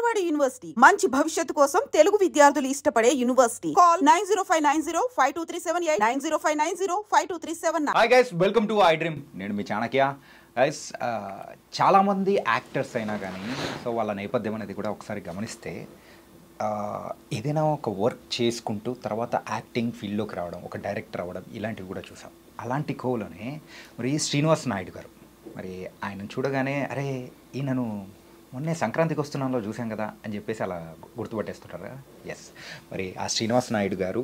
Vijayawada university మంచి భవిష్యత్తు కోసం తెలుగు విద్యార్థులు ఇష్టపడే university. Call 9059052378 9059052379. Hi guys, welcome to I dream. నేను మీ చాణక్య. గైస్, చాలామంది యాక్టర్స్ అయినా కానీ సో వాళ్ళ నేపథ్యం అనేది కూడా ఒకసారి గమనిస్తే ఏదైనా ఒక వర్క్ చేసుకుంటూ తర్వాత యాక్టింగ్ ఫీల్డ్లోకి రావడం, ఒక డైరెక్టర్ అవ్వడం ఇలాంటివి కూడా చూసాం. అలాంటి కోలోనే మరి శ్రీనివాస్ నాయుడు గారు, మరి ఆయన చూడగానే అరే ఈయనను మొన్నే సంక్రాంతికి వస్తున్నాలో చూసాం కదా అని చెప్పేసి అలా గుర్తుపట్టేస్తుంటారు. ఎస్, మరి ఆ శ్రీనివాస్ నాయుడు గారు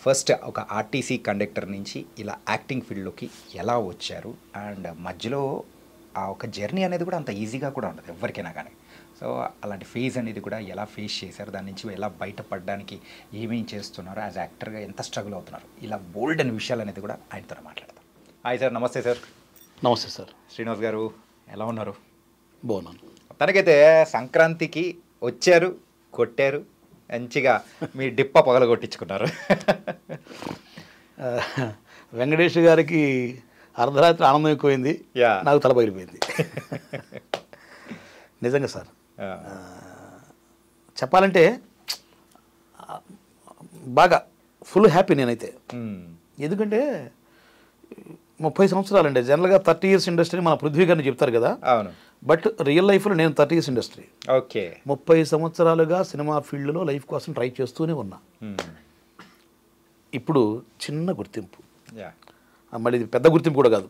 ఫస్ట్ ఒక ఆర్టీసీ కండక్టర్ నుంచి ఇలా యాక్టింగ్ ఫీల్డ్లోకి ఎలా వచ్చారు, అండ్ మధ్యలో ఆ ఒక జర్నీ అనేది కూడా అంత ఈజీగా కూడా ఉండదు ఎవరికైనా కానీ. సో అలాంటి ఫేజ్ అనేది కూడా ఎలా ఫేస్ చేశారు, దాని నుంచి ఎలా బయటపడడానికి ఏమేం చేస్తున్నారు, యాజ్ యాక్టర్గా ఎంత స్ట్రగుల్ అవుతున్నారు, ఇలా బోల్డ్ అనే విషయాలు అనేది కూడా ఆయనతో మాట్లాడతాం. Hi sir. నమస్తే సార్. నమస్తే సార్. శ్రీనివాస్ గారు ఎలా ఉన్నారు? బాగున్నాను. తనకైతే సంక్రాంతికి వచ్చారు, కొట్టారు, మంచిగా మీ డిప్ప పగల కొట్టించుకున్నారు. వెంకటేష్ గారికి అర్ధరాత్రి ఆనందం ఎక్కువైంది, నాకు తల పగిలిపోయింది. నిజంగా సార్, చెప్పాలంటే బాగా ఫుల్ హ్యాపీ నేనైతే. ఎందుకంటే 30 సంవత్సరాలండి. జనరల్గా 30 years ఇండస్ట్రీ మన పృథ్వీ గారిని చెప్తారు కదా. అవును. బట్ రియల్ లైఫ్లో నేను 30 years ఇండస్ట్రీ. ఓకే. 30 సంవత్సరాలుగా సినిమా ఫీల్డ్లో లైఫ్ కోసం ట్రై చేస్తూనే ఉన్నా. ఇప్పుడు చిన్న గుర్తింపు, మళ్ళీ ఇది పెద్ద గుర్తింపు కూడా కాదు.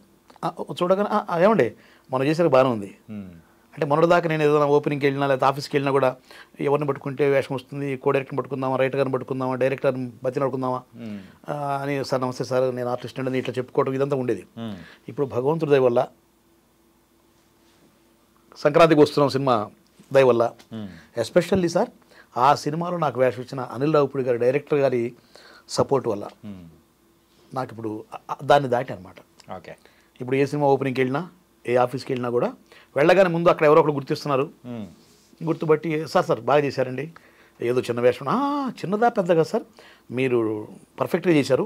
చూడగానే ఏమండి మనం చేసేది బాగానే ఉంది అంటే, మొన్నటిదాకా నేను ఏదైనా ఓపెనింగ్కి వెళ్ళినా లేదా ఆఫీస్కి వెళ్ళినా కూడా ఎవరిని పట్టుకుంటే వేషం వస్తుంది, కో డైరెక్టర్ని పట్టుకుందామా, రైటర్ గారిని పట్టుకుందామా, డైరెక్టర్ని బతిలాడుకుందామా అని, సార్ నమస్తే సార్ నేను ఆర్టిస్ట్ అండి ఇట్లా చెప్పుకోవడం ఇదంతా ఉండేది. ఇప్పుడు భగవంతుడి దయ వల్ల సంక్రాంతికి వస్తున్నాం సినిమా దయ వల్ల, ఎస్పెషల్లీ సార్ ఆ సినిమాలో నాకు వేషం ఇచ్చిన అనిల్ రావుపూడి గారి డైరెక్టర్ గారి సపోర్ట్ వల్ల నాకు ఇప్పుడు దాన్ని దాటి అనమాట. ఓకే. ఇప్పుడు ఏ సినిమా ఓపెనింగ్కి వెళ్ళినా, ఏ ఆఫీస్కి వెళ్ళినా కూడా వెళ్ళగానే ముందు అక్కడ ఎవరో ఒకరు గుర్తిస్తున్నారు. గుర్తుపట్టి సార్ బాగా చేశారండి, ఏదో చిన్న వేషం, చిన్నదా పెద్దగా సార్ మీరు పర్ఫెక్ట్గా చేశారు,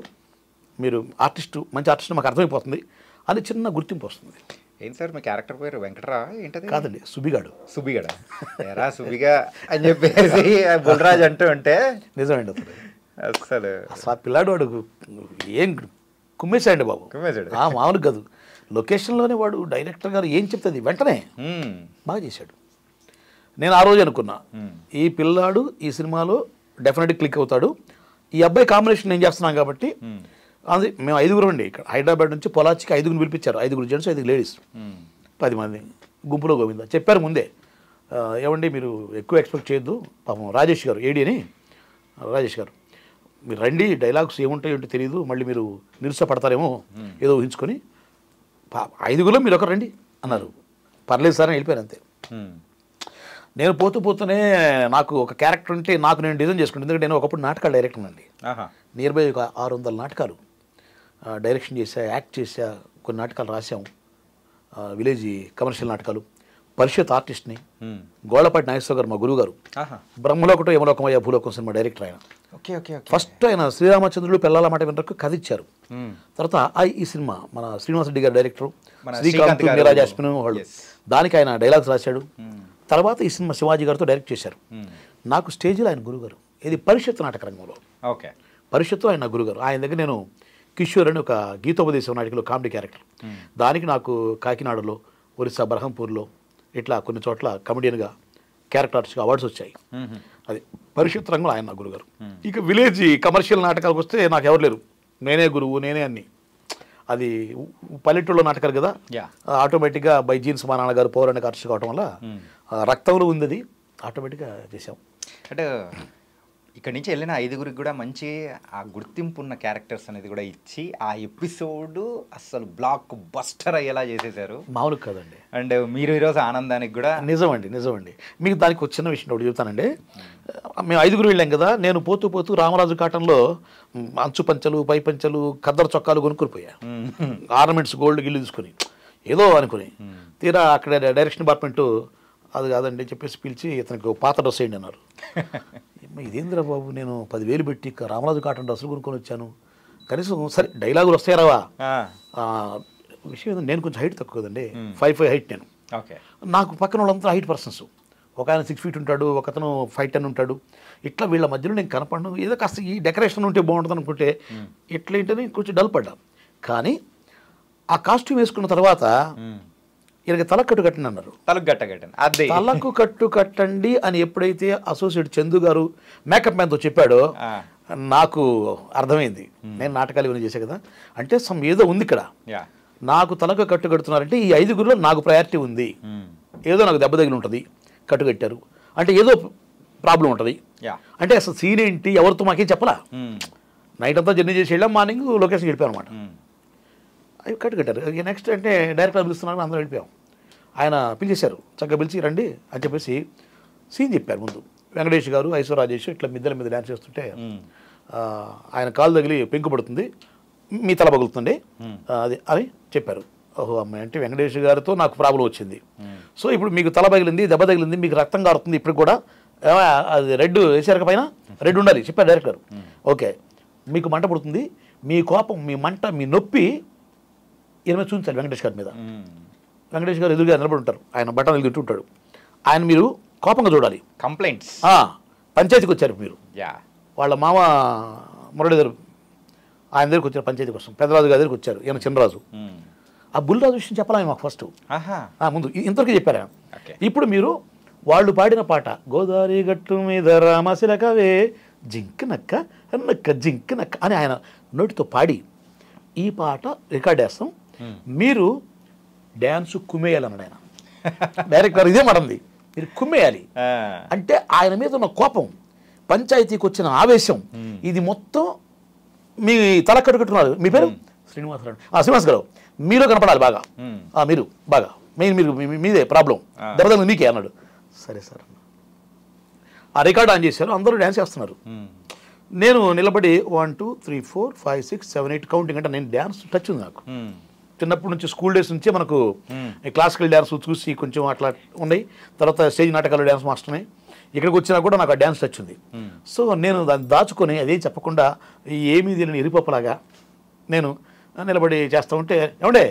మీరు ఆర్టిస్టు, మంచి ఆర్టిస్ట్ మాకు అర్థమైపోతుంది అని చిన్న గుర్తింపు వస్తుంది. ఏంటి సార్ మీ క్యారెక్టర్ పేరు? వెంకటరా ఏంటది? కాదండి, సుబిగాడు. సుబిగాడ ఎరా సుబిగా అని చెప్పేసి బుల్రాజ్ అంటూ ఉంటే నిజమండి. అసలు ఆ పిల్లాడు వాడు ఏం కుమ్మేశాడండి బాబు, మామూలు కాదు. లొకేషన్లోనే వాడు డైరెక్టర్ గారు ఏం చెప్తుంది వెంటనే బాగా చేశాడు. నేను ఆ రోజు అనుకున్నా ఈ పిల్లాడు ఈ సినిమాలో డెఫినెట్గా క్లిక్ అవుతాడు, ఈ అబ్బాయి కాంబినేషన్ నేను చేస్తున్నాను కాబట్టి. అది మేము 5 అండి, ఇక్కడ హైదరాబాద్ నుంచి పొలాచికి 5 పిలిపించారు, 5 జెంట్స్ 5 లేడీస్, 10 మంది గుంపులో గోవింద. చెప్పారు ముందే, ఏమండి మీరు ఎక్కువ ఎక్స్పెక్ట్ చేయొద్దు, పాపం రాజేష్ గారు ఏడి అని, రాజేష్ గారు మీరు రండి, డైలాగ్స్ ఏముంటాయో ఏంటో తెలియదు, మళ్ళీ మీరు నిరుత్సాహపడతారేమో ఏదో ఊహించుకొని 5 మీరు ఒకరు రండి అన్నారు. పర్లేదు సార్ అని వెళ్ళిపోయాను అంతే. నేను పోతూనే నాకు ఒక క్యారెక్టర్ ఉంటే నాకు నేను డిజైన్ చేసుకుంటాను. ఎందుకంటే నేను ఒకప్పుడు నాటకాలు డైరెక్టర్ అండి, నియర్ బై ఒక 600 నాటకాలు డైరెక్షన్ చేశా, యాక్ట్ చేశా, కొన్ని నాటకాలు రాసాము, విలేజ్ కమర్షియల్ నాటకాలు. పరిషత్ ఆర్టిస్ట్ని, గోళ్లపాటి నాగేశ్వర గారు మా గురువు గారు, బ్రహ్మలోకటో యమలోకమయ్య భూలోకం సినిమా డైరెక్టర్ ఆయన. ఫస్ట్ ఆయన శ్రీరామచంద్రుడు పెళ్ళాల మాట వినరకు కథ ఇచ్చారు. తర్వాత ఈ సినిమా మన శ్రీనివాస్ రెడ్డి గారు డైరెక్టర్, శ్రీకాంత్ మీరాజ్ అశ్విన్ వాళ్ళు, దానికి ఆయన డైలాగ్స్ రాశాడు. తర్వాత ఈ సినిమా శివాజీ గారితో డైరెక్ట్ చేశారు. నాకు స్టేజ్లో ఆయన గురుగారు, ఇది పరిషత్ నాటక రంగంలో. ఓకే. పరిషత్తు ఆయన గురుగారు. ఆయన దగ్గర నేను కిషోర్ అని ఒక గీతోపదేశం నాటికలో కామెడీ క్యారెక్టర్, దానికి నాకు కాకినాడలో, ఒరిస్సా బర్హంపూర్లో ఇట్లా కొన్ని చోట్ల కమెడియన్గా క్యారెక్టర్ ఆర్టిస్ట్గా అవార్డ్స్ వచ్చాయి. అది పరిషత్ రంగంలో ఆయన నా గురుగారు. ఇక విలేజ్ కమర్షియల్ నాటకాలకు వస్తే నాకు ఎవరు లేరు, నేనే గురువు, నేనే అన్ని. అది పల్లెటూళ్ళలో నాటకాలు కదా, ఆటోమేటిక్గా బై జీన్స్ మా నాన్నగారు పౌరాణిక ఆర్టిస్ట్ కావటం వల్ల రక్తంలో ఉంది, అది ఆటోమేటిక్గా చేసాం. అంటే ఇక్కడి నుంచి వెళ్ళిన 5 కూడా మంచి ఆ గుర్తింపు ఉన్న క్యారెక్టర్స్ అనేది కూడా ఇచ్చి ఆ ఎపిసోడ్ అసలు బ్లాక్ బస్టర్ అయ్యేలా చేసేసారు. మామూలు కదండి. అండ్ మీరు ఈరోజు ఆనందానికి కూడా నిజమండి. మీకు దానికి ఒక చిన్న విషయం ఒకటి చెప్తానండి. మేము 5 వెళ్ళాం కదా, నేను పోతూ రామరాజు కాటన్లో అంచు పంచలు, పై పంచలు, ఖద్దరు చొక్కాలు కొనుక్కొని పోయా, ఆర్నమెంట్స్ గోల్డ్ గిల్లు తీసుకుని ఏదో అనుకుని. తీరా అక్కడ డైరెక్షన్ డిపార్ట్మెంట్ అది కాదండి చెప్పేసి పిలిచి ఇతనికి పాత డ్రెస్ వేయండి అన్నారు. ఇదేంద్రా బాబు, నేను 10,000 పెట్టి రామరాజు కాటన్ డ్రెస్సులు కొనుక్కొని వచ్చాను, కనీసం సరే డైలాగులు వస్తాయి రావా. విషయం నేను కొంచెం హైట్ తక్కువ కదండి, 5'5" హైట్ నేను. నాకు పక్కన వాళ్ళంతా హైట్ పర్సన్స్, ఒక ఆయన 6 feet ఉంటాడు, ఒకతను 5'10" ఉంటాడు. ఇట్లా వీళ్ళ మధ్యలో నేను కనపడను, ఏదో కాస్త ఈ డెకరేషన్ ఉంటే బాగుంటుంది అనుకుంటే ఇట్లా ఏంటని కొంచెం డల్ పడ్డా. కానీ ఆ కాస్ట్యూమ్ వేసుకున్న తర్వాత ఈయనకి తలకు కట్టు కట్టండి అన్నారు. తలకు కట్టు కట్టండి అని ఎప్పుడైతే అసోసియేట్ చందు గారు మేకప్ మ్యాన్తో చెప్పాడో నాకు అర్థమైంది. నేను నాటకాలు ఇవన్నీ చేసే కదా, అంటే ఏదో ఉంది ఇక్కడ. నాకు తలకు కట్టు కడుతున్నారంటే ఈ 5గురిలో నాకు ప్రయారిటీ ఉంది, ఏదో నాకు దెబ్బ తగిలి ఉంటుంది, కట్టు కట్టారు అంటే ఏదో ప్రాబ్లం ఉంటుంది. అంటే అసలు సీన్ ఏంటి, ఎవరితో మాకేం చెప్పలా. నైట్ అంతా జర్నీ చేసి వెళ్ళాం, మార్నింగ్ లొకేషన్ వెళ్ళిపోయాం అనమాట. అవి కట్టు కట్టారు. నెక్స్ట్ అంటే డైరెక్టర్ పిలుస్తున్నారు, అందరం వెళ్ళిపోయాం. ఆయన పిలిచేశారు, చక్కగా పిలిచి రండి అని చెప్పేసి సీన్ చెప్పారు. ముందు వెంకటేష్ గారు, ఐశ్వర్య రాజేష్ ఇట్లా మిద్దెల మీద డ్యాన్స్ చేస్తుంటే ఆయన కాలు తగిలి పెంకు పడుతుంది, మీ తల పగులుతుంది అది అని చెప్పారు. ఓహో అమ్మాయి అంటే వెంకటేష్ గారితో నాకు ప్రాబ్లం వచ్చింది. సో ఇప్పుడు మీకు తల పగిలింది, దెబ్బ తగిలింది, మీకు రక్తం కారుతుంది, ఇప్పుడు కూడా అది రెడ్ వేసారు, పైన రెడ్ ఉండాలి చెప్పారు డైరెక్టర్. ఓకే, మీకు మంట పడుతుంది, మీ కోపం, మీ మంట, మీ నొప్పి ఈయన మీద చూపించాలి వెంకటేష్ గారి మీద. వెంకటేష్ గారు ఎదురుగా నిలబడి ఉంటారు, ఆయన బట్టలు తింటూ ఉంటాడు. ఆయన మీరు కోపంగా చూడాలి. కంప్లైంట్స్ పంచాయతీకి వచ్చారు మీరు, వాళ్ళ మామ మురళీధర్ ఆయన దగ్గరికి వచ్చారు పంచాయతీ కోసం, పెద్దరాజు గారి దగ్గరికి వచ్చారు, ఈయన చిన్నరాజు. ఆ బుల్లిరాజు విషయం చెప్పాలి మాకు ఫస్ట్, ముందు ఇంతవరకు చెప్పారా. ఇప్పుడు మీరు వాళ్ళు పాడిన పాట గోదావరి గట్టు మీద రామశిలకవే జింక్ నక్క నక్క జింక్ నక్క అని ఆయన నోటితో పాడి ఈ పాట రికార్డ్ చేస్తాం, మీరు డ్యాన్స్ కుమ్మేయాలన్నాడు ఆయన. డైరెక్టర్ ఇదే మడంది, మీరు కుమ్మేయాలి అంటే ఆయన మీద ఉన్న కోపం, పంచాయతీకి వచ్చిన ఆవేశం, ఇది మొత్తం మీ తల కట్టుకుంటున్నారు. మీ పేరు శ్రీనివాస్ గారు, మీలో కనపడాలి బాగా, మీరు బాగా మీరు మీదే ప్రాబ్లం, దెబ్బతలు మీకే అన్నాడు. సరే సార్ ఆ రికార్డ్ ఆన్ చేశారు, అందరూ డ్యాన్స్ చేస్తున్నారు. నేను నిలబడి 1 2 3 4 5 6 7 8 కౌంటింగ్ అంటే నేను డ్యాన్స్ టచ్ ఉంది నాకు చిన్నప్పటి నుంచి, స్కూల్ డేస్ నుంచే మనకు క్లాసికల్ డ్యాన్స్ చూసి కొంచెం అట్లా ఉన్నాయి. తర్వాత స్టేజ్ నాటకాలు డ్యాన్స్ మాస్టర్ని, ఇక్కడికి వచ్చినా కూడా నాకు ఆ డ్యాన్స్ టచ్ ఉంది. సో నేను దాన్ని దాచుకొని అదేం చెప్పకుండా ఏమీ దీనిని ఎరిపప్పలాగా నేను నిలబడి చేస్తూ ఉంటే, ఏమండే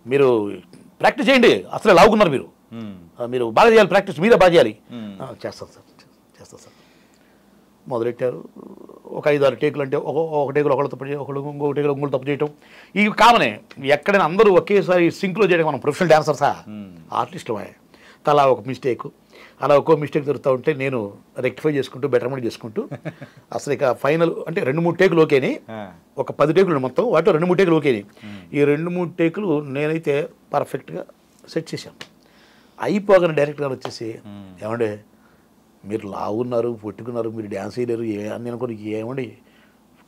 మీరు ప్రాక్టీస్ చేయండి, అసలే లావుకున్నారు మీరు, మీరు బాగా చేయాలి ప్రాక్టీస్, మీరే బాగా చేయాలి. చేస్తాను సార్ మొదలెట్టారు. ఒక 5-6 టేకులు అంటే ఒక టేకులు ఒకళ్ళు తప్పు చేయడం, ఇంకొక టేకులు ఇంకొకళ్ళు తప్పు చేయటం, ఇవి కామనే. ఎక్కడైనా అందరూ ఒకేసారి సింక్లో చేయడం మనం ప్రొఫెషనల్ డాన్సర్సా, ఆర్టిస్టులు. తలా ఒక మిస్టేక్, అలా ఒక్కో మిస్టేక్ దొరుకుతూ ఉంటే నేను రెక్టిఫై చేసుకుంటూ బెటర్మెంట్ చేసుకుంటూ అసలు ఇక ఫైనల్ అంటే 2-3 టేకులు ఓకేని, ఒక 10 టేకులు మొత్తం వాటిలో 2-3 టేకులు ఓకేని. ఈ 2-3 టేకులు నేనైతే పర్ఫెక్ట్గా సెట్ చేశాను. అయిపోగానే డైరెక్టర్ గారు వచ్చేసి, ఏమండే మీరు లావున్నారు, పొట్టుకున్నారు, మీరు డ్యాన్స్ చేయలేరు అని అనుకోని, ఏమండి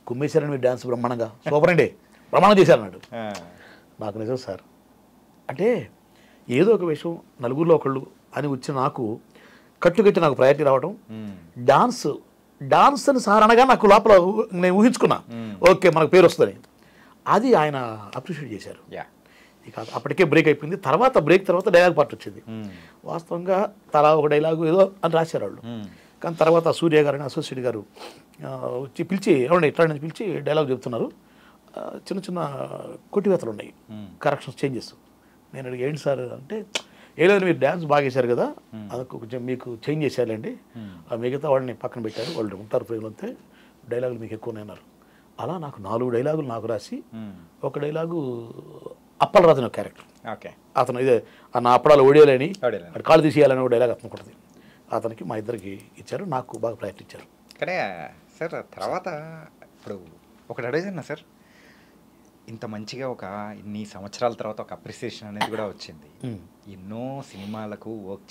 కుమ్మేశారని మీరు డ్యాన్స్ బ్రహ్మాండంగా సూపర్ అండి, ప్రమాణం చేశారన్నాడు. నాకు నిజం సార్ అంటే ఏదో ఒక విషయం నలుగురిలో ఒకళ్ళు అని వచ్చి నాకు కట్టుకట్టి నాకు ప్రయారిటీ రావడం, డాన్స్ అని సార్ అనగా నాకు లోపల నేను ఊహించుకున్నా, ఓకే మనకు పేరు వస్తుందని. అది ఆయన అప్రిషియేట్ చేశారు. ఇక అప్పటికే బ్రేక్ అయిపోయింది. బ్రేక్ తర్వాత డైలాగ్ పార్ట్ వచ్చింది. వాస్తవంగా తలా ఒక డైలాగు ఏదో అని రాశారు వాళ్ళు. కానీ తర్వాత సూర్య గారు అని అసోసియేట్ గారు వచ్చి పిలిచి, ఏమండి ఇట్లా నుంచి పిలిచి డైలాగ్ చెప్తున్నారు, చిన్న చిన్న కొట్టివేతలు ఉన్నాయి, కరెక్షన్స్ చేంజెస్. నేను అడిగి ఏంటి సార్ అంటే, ఏలేదు మీరు డ్యాన్స్ బాగా చేశారు కదా, అదొక కొంచెం మీకు చేంజ్ చేశారండి, మిగతా వాళ్ళని పక్కన పెట్టారు, వాళ్ళు ఉంటారు ఫ్రేమ్లో అంతే, డైలాగులు మీకు ఎక్కువనే అన్నారు. అలా నాకు 4 డైలాగులు నాకు రాసి, ఒక డైలాగు అప్పలరాజు అనే క్యారెక్టర్, అతను ఇదే నా అప్పడాలు ఓడియాలని కాళ్ళు తీసేయాలని ఒక డైలాగ్ అతను ఉంటుంది, అతనికి మా ఇద్దరికి ఇచ్చారు, నాకు బాగా ప్రయత్నం ఇచ్చారు. కానీ సార్ తర్వాత ఇప్పుడు ఒకటి అడిగినా సార్, ఇంత మంచిగా ఒక ఇన్ని సంవత్సరాల తర్వాత ఒక అప్రిసియేషన్ అనేది కూడా వచ్చింది. ఎన్నో సినిమాలకు వర్క్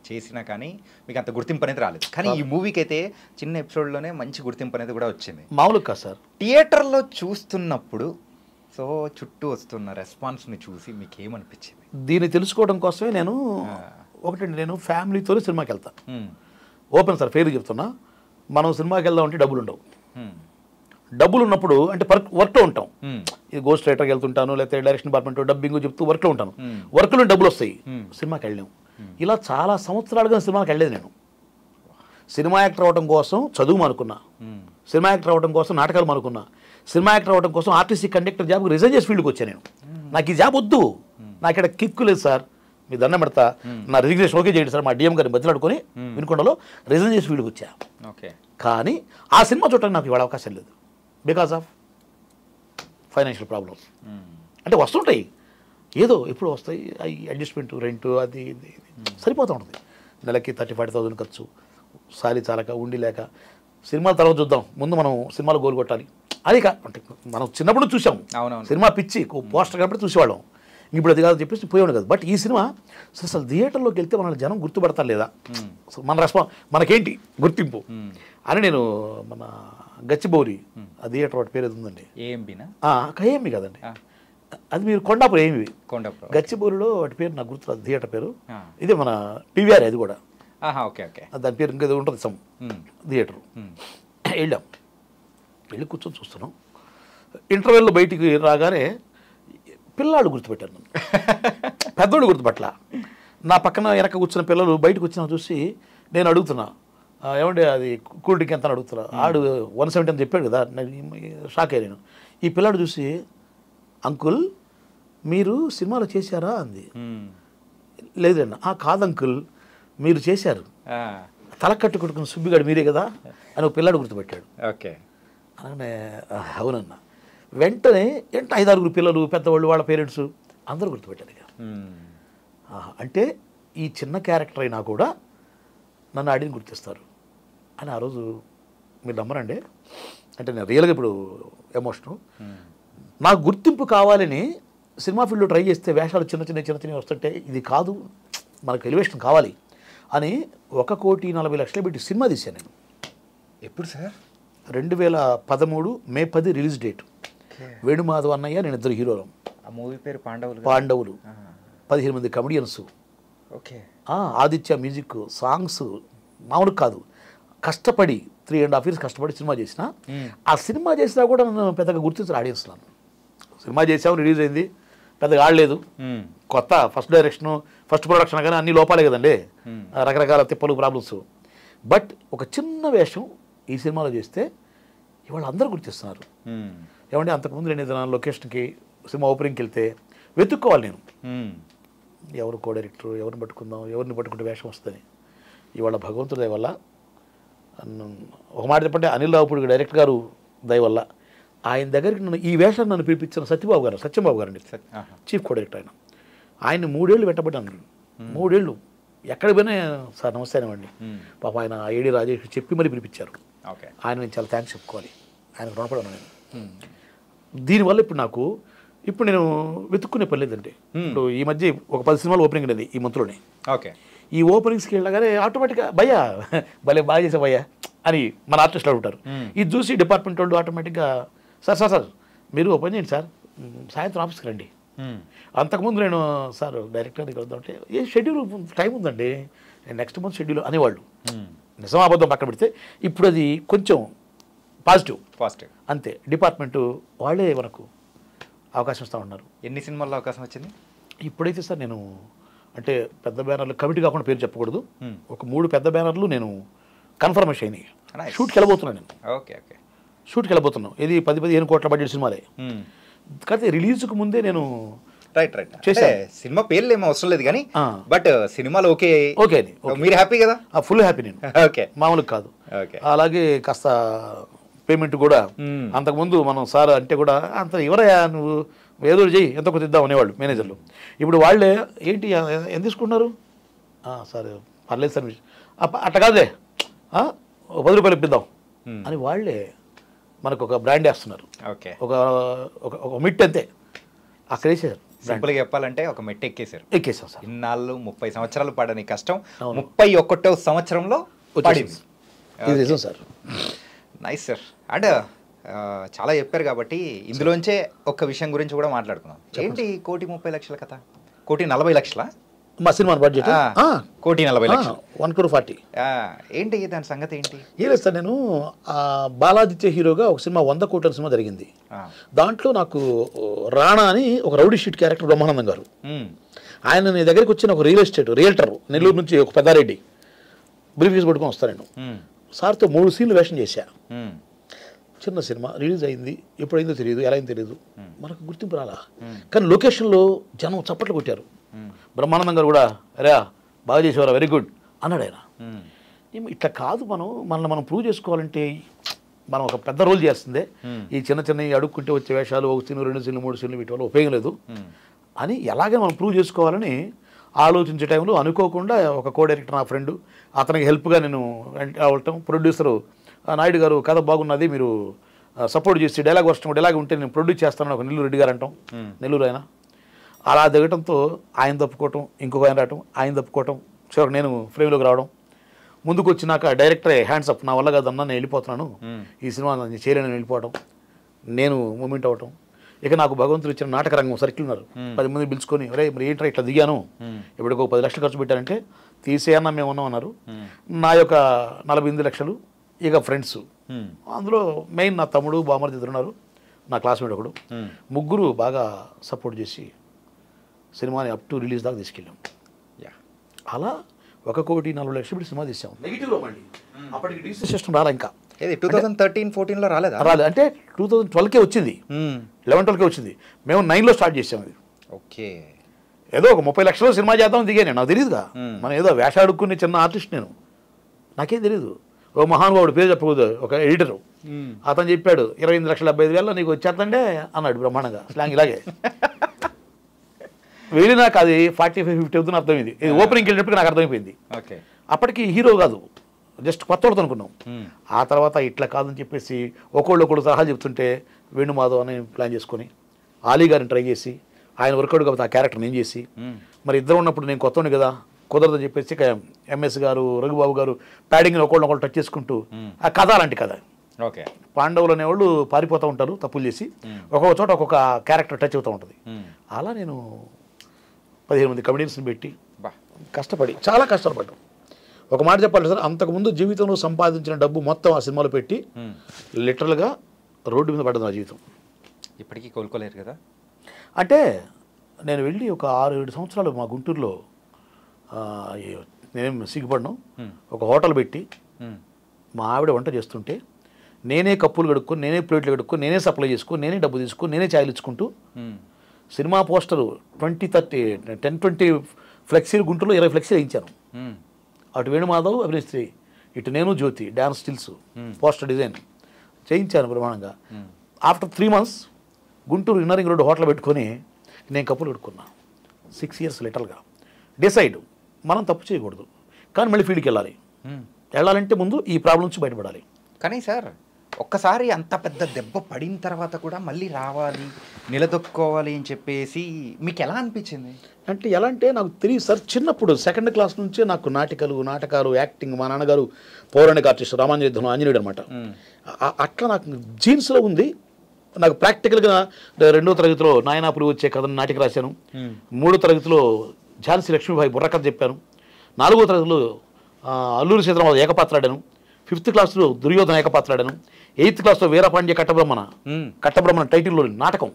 చేసినా కానీ మీకు అంత గుర్తింపు అనేది రాలేదు. కానీ ఈ మూవీకి అయితే చిన్న ఎపిసోడ్లోనే మంచి గుర్తింపు అనేది కూడా వచ్చింది. మామూలుగా కాదు సార్, థియేటర్లో చూస్తున్నప్పుడు సో చుట్టూ వస్తున్న రెస్పాన్స్ని చూసి మీకు ఏమనిపించింది? దీన్ని తెలుసుకోవడం కోసమే నేను ఒకటండి, నేను ఫ్యామిలీతో సినిమాకి వెళ్తాను. ఓపెన్ సార్, ఫెయిర్ చెప్తున్నా, మనం సినిమాకి వెళ్దాం అంటే డబ్బులు ఉండవు. డబ్బులు ఉన్నప్పుడు అంటే వర్క్లో ఉంటాం, ఇది గోస్ట్ రైటర్కి వెళ్తుంటాను, లేకపోతే డైరెక్షన్ డిపార్ట్మెంట్ డబ్బింగ్ చెప్తూ వర్క్లో ఉంటాను, వర్క్లో డబ్బులు వస్తాయి, సినిమాకి వెళ్ళాము. ఇలా చాలా సంవత్సరాలుగా సినిమాకి వెళ్ళలేదు నేను. సినిమా యాక్టర్ అవ్వడం కోసం చదువు అనుకున్నా, సినిమా యాక్టర్ అవ్వడం కోసం నాటకాలు అనుకున్నా, సినిమా యాక్టర్ అవ్వడం కోసం ఆర్టీసీ కండక్టర్ జాబ్కి రిజైన్ చేసి ఫీల్డ్కి వచ్చాను నేను. నాకు ఈ జాబ్ వద్దు, నాకు ఇక్కడ కిక్కు లేదు సార్, మీ దండం పెడతా నా రిజిగ్నేషన్ ఓకే చేయండి సార్ మా డిఎం గారిని బతిలాడుకొని వినుకొండలో రిజైన్ చేసి వీడికి వచ్చా. ఓకే. కానీ ఆ సినిమా చూడటానికి నాకు ఇవాళ అవకాశం లేదు బికాస్ ఆఫ్ ఫైనాన్షియల్ ప్రాబ్లమ్స్. అంటే వస్తుంటాయి ఏదో ఎప్పుడు వస్తాయి అవి అడ్జస్ట్మెంట్ రెంట్ అది ఇది సరిపోతూ ఉంటుంది. నెలకి 30,000-40,000 ఖర్చు, సాలి చాలక ఉండి లేక సినిమాల తర్వాత చూద్దాం ముందు మనం సినిమాలు గోలు కొట్టాలి అది అంటే మనం చిన్నప్పుడు చూసాం సినిమా పిచ్చి పోస్టర్ కాబట్టి చూసేవాళ్ళం. ఇప్పుడు అది కాదు చెప్పేసి పోయేవాడు కదా. బట్ ఈ సినిమా అసలు థియేటర్లోకి వెళ్తే మన జనం గుర్తుపడతారు లేదా, మన మనకేంటి గుర్తింపు అని నేను మన గచ్చిబౌరి ఆ థియేటర్ వాటి పేరు ఏది ఉందండి ఏఎంబి కదండి అది మీరు కొండాపురం ఏమి గచ్చిబౌరిలో వాటి పేరు నాకు గుర్తురాదు థియేటర్ పేరు. ఇదే మన పివిఆర్ అది కూడా దాని పేరు ఇంకేదో ఉంటుంది సమ్ థియేటర్. వెళ్ళి కూర్చొని చూస్తున్నాం. ఇంటర్వెల్లో బయటికి రాగానే పిల్లాడు గుర్తుపెట్టారు నన్ను, పెద్దోడు గుర్తుపట్ల. నా పక్కన వెనక కూర్చున్న పిల్లలు బయటకు వచ్చినా చూసి నేను అడుగుతున్నా ఏమంటే అది కూల్ డ్రింక్ ఎంత అని అడుగుతున్నా. ఆడు 170 అని చెప్పాడు కదా, షాక్ అయ్యా నేను. ఈ పిల్లాడు చూసి అంకుల్ మీరు సినిమాలో చేశారా అంది. లేదన్న కాదు అంకుల్ మీరు చేశారు, తల కట్టు కొట్టుకున్న సుబ్బిగాడు మీరే కదా అని ఒక పిల్లాడు గుర్తుపెట్టాడు. అలానే అవునన్నా. వెంటనే 5-6 పిల్లలు పెద్దవాళ్ళు వాళ్ళ పేరెంట్స్ అందరూ గుర్తుపెట్టారు. ఇక అంటే ఈ చిన్న క్యారెక్టర్ అయినా కూడా నన్ను ఆడిని గుర్తిస్తారు అని ఆ రోజు మీరు నమ్మరండి. అంటే నేను రియల్గా ఇప్పుడు ఎమోషను నాకు గుర్తింపు కావాలని సినిమా ఫీల్డ్లో ట్రై చేస్తే వేషాలు చిన్న చిన్న వస్తుంటే ఇది కాదు మనకు ఎలివేషన్ కావాలి అని 1,40,00,000 పెట్టి సినిమా తీశాను నేను. ఎప్పుడు సార్? 2013 మే 10 రిలీజ్ డేట్. వేణుమాధవ్ అన్నయ్య నేను ఇద్దరు హీరోలు. ఆ మూవీ పేరు పాండవులు 15 మంది కమెడియన్స్. ఆదిత్య మ్యూజిక్, సాంగ్స్ మామూలు కాదు. కష్టపడి 3.5 years కష్టపడి సినిమా చేసిన. ఆ సినిమా చేసినా కూడా నన్ను పెద్దగా గుర్తించారు ఆడియన్స్. నన్ను సినిమా చేసాము, రిలీజ్ అయింది, పెద్దగా ఆడలేదు. కొత్త ఫస్ట్ డైరెక్షన్ ఫస్ట్ ప్రొడక్షన్ కానీ అన్ని లోపాలే కదండి, రకరకాల తిప్పలు ప్రాబ్లమ్స్. బట్ ఒక చిన్న వేషం ఈ సినిమాలో చేస్తే ఇవాళ అందరూ గుర్తిస్తున్నారు. ఏమంటే అంతకుముందు నేను ఏదైనా లొకేషన్కి సినిమా ఓపెనింగ్కి వెళ్తే వెతుక్కోవాలి నేను, ఎవరు కో డైరెక్టర్, ఎవరిని పట్టుకుందాం, ఎవరిని పట్టుకుంటే వేషం వస్తుంది. ఇవాళ భగవంతుడి దయ వల్ల, ఒక మాట చెప్పంటే అనిల్ రావుపూడి డైరెక్టర్ గారు దయ వల్ల ఆయన దగ్గరికి నన్ను ఈ వేషాన్ని నన్ను పిలిపించిన సత్యబాబు గారు అండి, చీఫ్ కో డైరెక్టర్. ఆయన 3 ఏళ్ళు వెంటబడ్డాను. 3 ఏళ్ళు ఎక్కడికి పోయినా సార్ నమస్తే అనివ్వండి. పాప ఆయన ఏడి రాజేష్ చెప్పి మరీ పిలిపించారు. ఆయన నేను చాలా థ్యాంక్స్ చెప్పుకోవాలి, ఆయనకు రుణపడాను నేను. దీనివల్ల ఇప్పుడు నేను వెతుక్కునే పని లేదండి. ఇప్పుడు ఈ మధ్య ఒక 10 సినిమాలు ఓపెనింగ్ అనేది ఈ మంత్లోనే. ఈ ఓపెనింగ్స్కి వెళ్ళగానే ఆటోమేటిక్గా భయ్యా భలే బాగా చేసా భయ్యా అని మన ఆర్టిస్టులు అడుగుతారు. ఇది చూసి డిపార్ట్మెంట్ వాళ్ళు ఆటోమేటిక్గా సార్ మీరు ఓపెన్ చేయండి సార్, సాయంత్రం ఆఫీస్కి రండి. అంతకుముందు నేను సార్ డైరెక్టర్ దగ్గర వద్దామంటే ఏ షెడ్యూల్ టైం ఉందండి, నెక్స్ట్ మంత్ షెడ్యూల్ అనేవాళ్ళు. నిజం అబద్ధం పక్కన పెడితే ఇప్పుడు అది కొంచెం పాజిటివ్ అంతే. డిపార్ట్మెంటు వాళ్ళే మనకు అవకాశం ఇస్తూ ఉన్నారు. ఎన్ని సినిమాల్లో అవకాశం వచ్చింది ఇప్పుడైతే సార్? నేను అంటే పెద్ద బ్యానర్లు కమిటీ కాకుండా పేరు చెప్పకూడదు, ఒక 3 పెద్ద బ్యానర్లు నేను కన్ఫర్మేషన్ అయినాయి. షూట్కి వెళ్ళబోతున్నాను నేను. షూట్కి వెళ్ళబోతున్నాను. ఇది 10-15 కోట్ల బడ్జెట్ సినిమాలే. కాకపోతే రిలీజ్కి ముందే నేను సినిమా పేర్లు ఏమో అవసరం లేదు కానీ బట్ సినిమాలు ఓకే మీరు హ్యాపీ కదా? ఫుల్ హ్యాపీ నేను. మామూలుగా కాదు. అలాగే కాస్త పేమెంట్ కూడా అంతకుముందు మనం సార్ అంటే కూడా అంత ఎవరయ్యా నువ్వు ఏదో చెయ్యి ఎంత కొంత ఇద్దాం అనేవాళ్ళు మేనేజర్లు. ఇప్పుడు వాళ్ళే ఏంటి ఎంత తీసుకుంటున్నారు సార్ పర్లేదు సార్ అట్ట కాదే 10 రూపాయలు ఇప్పిద్దాం అని వాళ్ళే మనకు ఒక బ్రాండ్ వేస్తున్నారు. ఒక మిట్ అంతే అక్కడ వేసేసారు. సింపుల్గా చెప్పాలంటే ఒక మెట్టు ఎక్కేసాం సార్. ఇన్నాళ్ళు 30 సంవత్సరాలు పడని కష్టం 31వ సంవత్సరంలో పడింది. ఇది నిజం సార్. Nice sir. అండ్ చాలా చెప్పారు కాబట్టి ఇందులోంచే ఒక విషయం గురించి కూడా మాట్లాడుకుందాం. ఏంటి 1,30,00,000 కథ? 1,40,00,000 మా సినిమా బడ్జెట్ 1,40,00,000 1,40,00,000. ఏంటి దాని సంగతి ఏంటి? ఏం లేదు సార్, నేను బాలాదిత్య హీరోగా ఒక సినిమా 100 కోట్ల సినిమా జరిగింది. దాంట్లో నాకు రాణా అని ఒక రౌడీ షీట్ క్యారెక్టర్ బ్రహ్మానందం గారు, ఆయన నీ దగ్గరికి వచ్చిన ఒక రియల్టర్ నెల్లూరు నుంచి ఒక పెద్దారెడ్డి బ్రీఫ్ కేసు పట్టుకొని వస్తాను. నేను సార్తో 3 సీన్లు వేషం చేశా. చిన్న సినిమా రిలీజ్ అయింది, ఎప్పుడైందో తెలియదు, ఎలా అయిందో తెలియదు, మనకు గుర్తింపు రాలా. కానీ లొకేషన్లో జనం చప్పట్లు కొట్టారు. బ్రహ్మానందం గారు కూడా అరే బాగా చేసేవారా, వెరీ గుడ్ అన్నాడు ఆయన. ఇట్లా కాదు, మనం ప్రూవ్ చేసుకోవాలంటే మనం ఒక పెద్ద రోల్ చేస్తుందే, ఈ చిన్న చిన్న అడుక్కుంటే వచ్చే వేషాలు, 1 సీన్ 2 సీన్లు 3 సీన్లు వీటి వల్ల ఉపయోగం లేదు అని ఎలాగే మనం ప్రూవ్ చేసుకోవాలని ఆలోచించే టైంలో అనుకోకుండా ఒక కో డైరెక్టర్ నా ఫ్రెండ్, అతనికి హెల్ప్గా నేను అవటం, ప్రొడ్యూసరు నాయుడు గారు కథ బాగున్నది మీరు సపోర్ట్ చేసి డైలాగ్ ఉంటే నేను ప్రొడ్యూస్ చేస్తానని ఒక నెల్లూరు రెడ్డి గారు అంటాం, నెల్లూరు ఆయన. అలా దిగటంతో ఆయన తప్పుకోవటం, ఇంకొక ఆయన రావటం, ఆయన తప్పుకోవటం, చివరికి నేను ఫ్రేమ్లోకి రావడం. ముందుకు వచ్చినాక డైరెక్టరే హ్యాండ్స్ అప్, నా వల్ల కాదన్నా నేను వెళ్ళిపోతున్నాను, ఈ సినిమా నేను చేయలేని వెళ్ళిపోవడం, నేను మూమెంట్ అవ్వటం. ఇక నాకు భగవంతుడు ఇచ్చిన నాటక రంగం సర్కిల్ ఉన్నారు, 10 మంది పిలుచుకొని అరే మరి ఏంట్రా ఇట్లా దిగాను, ఇప్పుడు ఒక 10 లక్షలు ఖర్చు పెట్టారంటే తీసేయన్నా మేము ఉన్నాం అన్నారు. నా యొక్క 48 లక్షలు ఇక ఫ్రెండ్స్, అందులో మెయిన్ నా తమ్ముడు బామర్ది ఉన్నారు, నా క్లాస్మేట్ ఒకడు, ముగ్గురు బాగా సపోర్ట్ చేసి సినిమాని అప్ టు రిలీజ్ దాకా తీసుకెళ్ళాం. అలా 1,40,00,000 పెట్టి సినిమా తీసాం. నెగిటివ్లో మళ్ళీ అప్పటికి డిజిటల్ సిస్టమ్ రాలే, ఇంకా 2013-14లో రాలేదు, అంటే 2012కే వచ్చింది, 11-12కే వచ్చింది. మేము 9లో స్టార్ట్ చేసాం అది. ఓకే, ఏదో ఒక 30 లక్షలు సినిమా చేద్దాం దిగాను, నాకు తెలియదుగా, మనం ఏదో వేషాడుకునే చిన్న ఆర్టిస్ట్ నేను, నాకేం తెలియదు. ఓ మహానుభావుడు పేరు చెప్పకూడదు, ఒక ఎడిటరు, అతను చెప్పాడు 28,75,000 నీకు వచ్చేద్దండే అన్నాడు బ్రహ్మాండంగా, స్లాంగ్ ఇలాగే. వెళ్ళి నాకు అది 45-50 అవుతుంది అర్థమైంది. ఇది ఓపెనింగ్కి వెళ్ళినప్పటికీ నాకు అర్థమైపోయింది. అప్పటికి హీరో కాదు, జస్ట్ కొత్తోడుతో అనుకున్నాం. ఆ తర్వాత ఇట్లా కాదని చెప్పేసి ఒకళ్ళు సలహా చెప్తుంటే వేణుమాధవ్ అని ప్లాన్ చేసుకొని ఆలీ గారిని ట్రై చేసి, ఆయన వర్కౌట్ కాబట్టి ఆ క్యారెక్టర్ నేను చేసి, మరి ఇద్దరు ఉన్నప్పుడు నేను కొత్తోని కదా కుదరదని చెప్పేసి ఎంఎస్ గారు, రఘుబాబు గారు ప్యాడింగ్ని ఒకళ్ళు టచ్ చేసుకుంటూ, ఆ కథ అలాంటి కథ. పాండవులు అనేవాళ్ళు పారిపోతూ ఉంటారు తప్పులు చేసి, ఒక్కొక్క చోట ఒక్కొక్క క్యారెక్టర్ టచ్ అవుతూ ఉంటుంది. అలా నేను 15 మంది కమెడియన్స్ని పెట్టి కష్టపడి, చాలా కష్టపడ్డాం. ఒక మాట చెప్పాలి సార్, అంతకుముందు జీవితంలో సంపాదించిన డబ్బు మొత్తం ఆ సినిమాలో పెట్టి లిటరల్గా రోడ్డు మీద పడ్డది నా జీవితం. ఇప్పటికీ కోలుకోలేరు కదా. అంటే నేను వెళ్ళి ఒక 6-7 సంవత్సరాలు మా గుంటూరులో నేనేం సిగ్గుపడినాం, ఒక హోటల్ పెట్టి మా ఆవిడ వంట చేస్తుంటే నేనే కప్పులు కడుక్కొని, నేనే ప్లేట్లు కడుక్కొని, నేనే సప్లై చేసుకొని, నేనే డబ్బు తీసుకొని, నేనే ఛాయలు ఇచ్చుకుంటూ సినిమా పోస్టరు 10-20 ఫ్లెక్సీలు, గుంటూరులో 20 ఫ్లెక్సీలు వేయించాను. అటు వేణుమాధవ్ అభినేత్రి, ఇటు నేను జ్యోతి డ్యాన్స్ స్టిల్స్, పోస్టర్ డిజైన్ చేయించాను బ్రహ్మాండంగా. After 3 months Guntur inner ring road hotel పెట్టుకొని నేను కప్పులు కడుక్కున్నా. 6 years లిటరల్గా డిసైడ్, మనం తప్పు చేయకూడదు కానీ మళ్ళీ ఫీల్డ్కి వెళ్ళాలంటే ముందు ఈ ప్రాబ్లం నుంచి బయటపడాలి. కానీ సార్ ఒక్కసారి అంత పెద్ద దెబ్బ పడిన తర్వాత కూడా మళ్ళీ రావాలి, నిలదొక్కోవాలి అని చెప్పేసి మీకు ఎలా అనిపించింది? అంటే ఎలా అంటే నాకు తెలియదు సార్, చిన్నప్పుడు 2nd క్లాస్ నుంచే నాకు నాటకాలు, యాక్టింగ్, మా నాన్నగారు పౌరాణిక ఆర్టిస్ట్ రామాంజయుద్ధం ఆంజనేయుడు అనమాట, అట్లా నాకు జీన్స్లో ఉంది. నాకు ప్రాక్టికల్గా 2వ తరగతిలో నాయనాపురి వచ్చే కథను నాటిక రాశాను, 3వ తరగతిలో ఝాన్సీ లక్ష్మీబాయి బుర్రకథ చెప్పాను, 4వ తరగతిలో అల్లూరి సీతారామరాజు ఏకపాత్ర ఆడాను, 5th క్లాస్లో దుర్యోధన ఏకపాత్ర ఆడాను, 8th క్లాస్లో వీరపాండ్య కట్టబ్రహ్మణ టైటిల్లో నాటకం,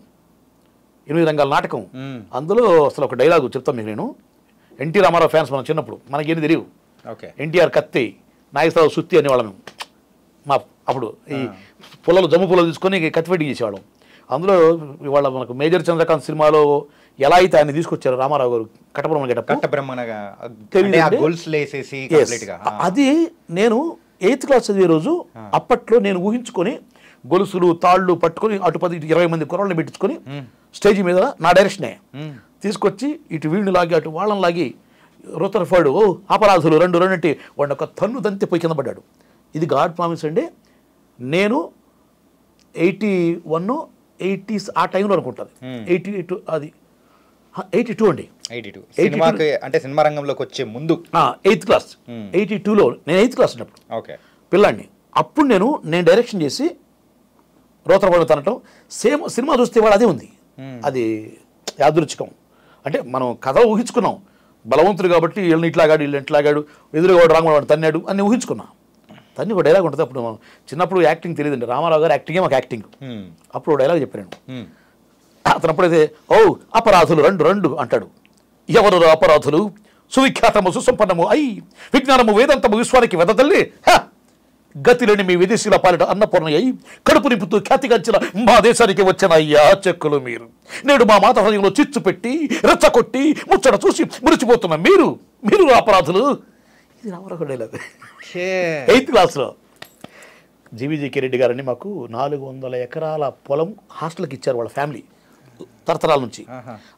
8 రంగాల నాటకం. అందులో అసలు ఒక డైలాగు చెప్తాను మీకు నేను. ఎన్టీ రామారావు ఫ్యాన్స్ మనం చిన్నప్పుడు, మనకేం తెలియదు, ఎన్టీఆర్ కత్తి, నాగేశ్వరరావు సుత్తి అనేవాళ్ళం మా అప్పుడు. ఈ జమ్ము పుల్లలు తీసుకొని కత్తిపెట్టి చేసేవాళ్ళం. అందులో ఇవాళ మనకు మేజర్ చంద్రకాంత్ సినిమాలో ఎలా అయితే ఆయన తీసుకొచ్చారు రామారావు గారు అది నేను 8th క్లాస్ చదివే రోజు అప్పట్లో నేను ఊహించుకొని గొలుసులు తాళ్ళు పట్టుకొని అటు 10-20 మంది కుర్రాళ్ళని పెట్టించుకొని స్టేజ్ మీద నా డైరెక్షనే తీసుకొచ్చి ఇటు వీళ్ళని లాగి అటు వాళ్ళని లాగి రుతర్ఫర్డ్ అపరాధులు 2 అంటే వాడిని ఒక తన్ను దంతి పోయి కింద పడ్డాడు. ఇది గాడ్ ప్రామిస్ అండి. నేను 81, 80s ఆ టైంలో అనుకుంటుంది, 82 అది 82 అండి, 82 అంటే సినిమా రంగంలోకి వచ్చే ముందు 8th క్లాస్ 82లో నేను 8th క్లాస్ ఉన్నప్పుడు పిల్లాడిని. అప్పుడు నేను డైరెక్షన్ చేసి రోతరపడి తనటం సేమ్ సినిమా చూస్తే వాడు అదే ఉంది. అది యాదృచ్ఛికం. అంటే మనం కథ ఊహించుకున్నాం, బలవంతుడు కాబట్టి వీళ్ళని ఇట్లాగాడు వీళ్ళని ఇట్లాగాడు ఎదురుగా వాడు రాంగవాడు తన్నాడు అని ఊహించుకున్నా. తన్ని ఒక డైలాగ్ ఉంటుంది. అప్పుడు చిన్నప్పుడు యాక్టింగ్ తెలియదండి, రామారావు గారు యాక్టింగే మాకు యాక్టింగ్. అప్పుడు ఒక డైలాగ్ చెప్పాను అతను. అప్పుడైతే అపరాధులు 2 అంటాడు. ఎవరు అపరాధులు? సువిఖ్యాతము సుసంపన్నము అయి విజ్ఞానము వేదంతము విశ్వానికి వెదతల్లి గతిలేని మీ విదేశీల పాలిట అన్నపూర్ణయ్య కడుపు నింపుతూ ఖ్యాతిగంచిన మా దేశానికి వచ్చిన అయ్యా చెక్కులు మీరు. నేడు మా మాత హృదయంలో చిచ్చు పెట్టి రెచ్చకొట్టి ముచ్చట చూసి మురిచిపోతున్న మీరు అపరాధులు. ఇది రామారావు డైలాగ్. 8th క్లాస్లో జీవీజీకే రెడ్డి గారని మాకు 400 ఎకరాల పొలం హాస్టల్కి ఇచ్చారు వాళ్ళ ఫ్యామిలీ తరతరాల నుంచి.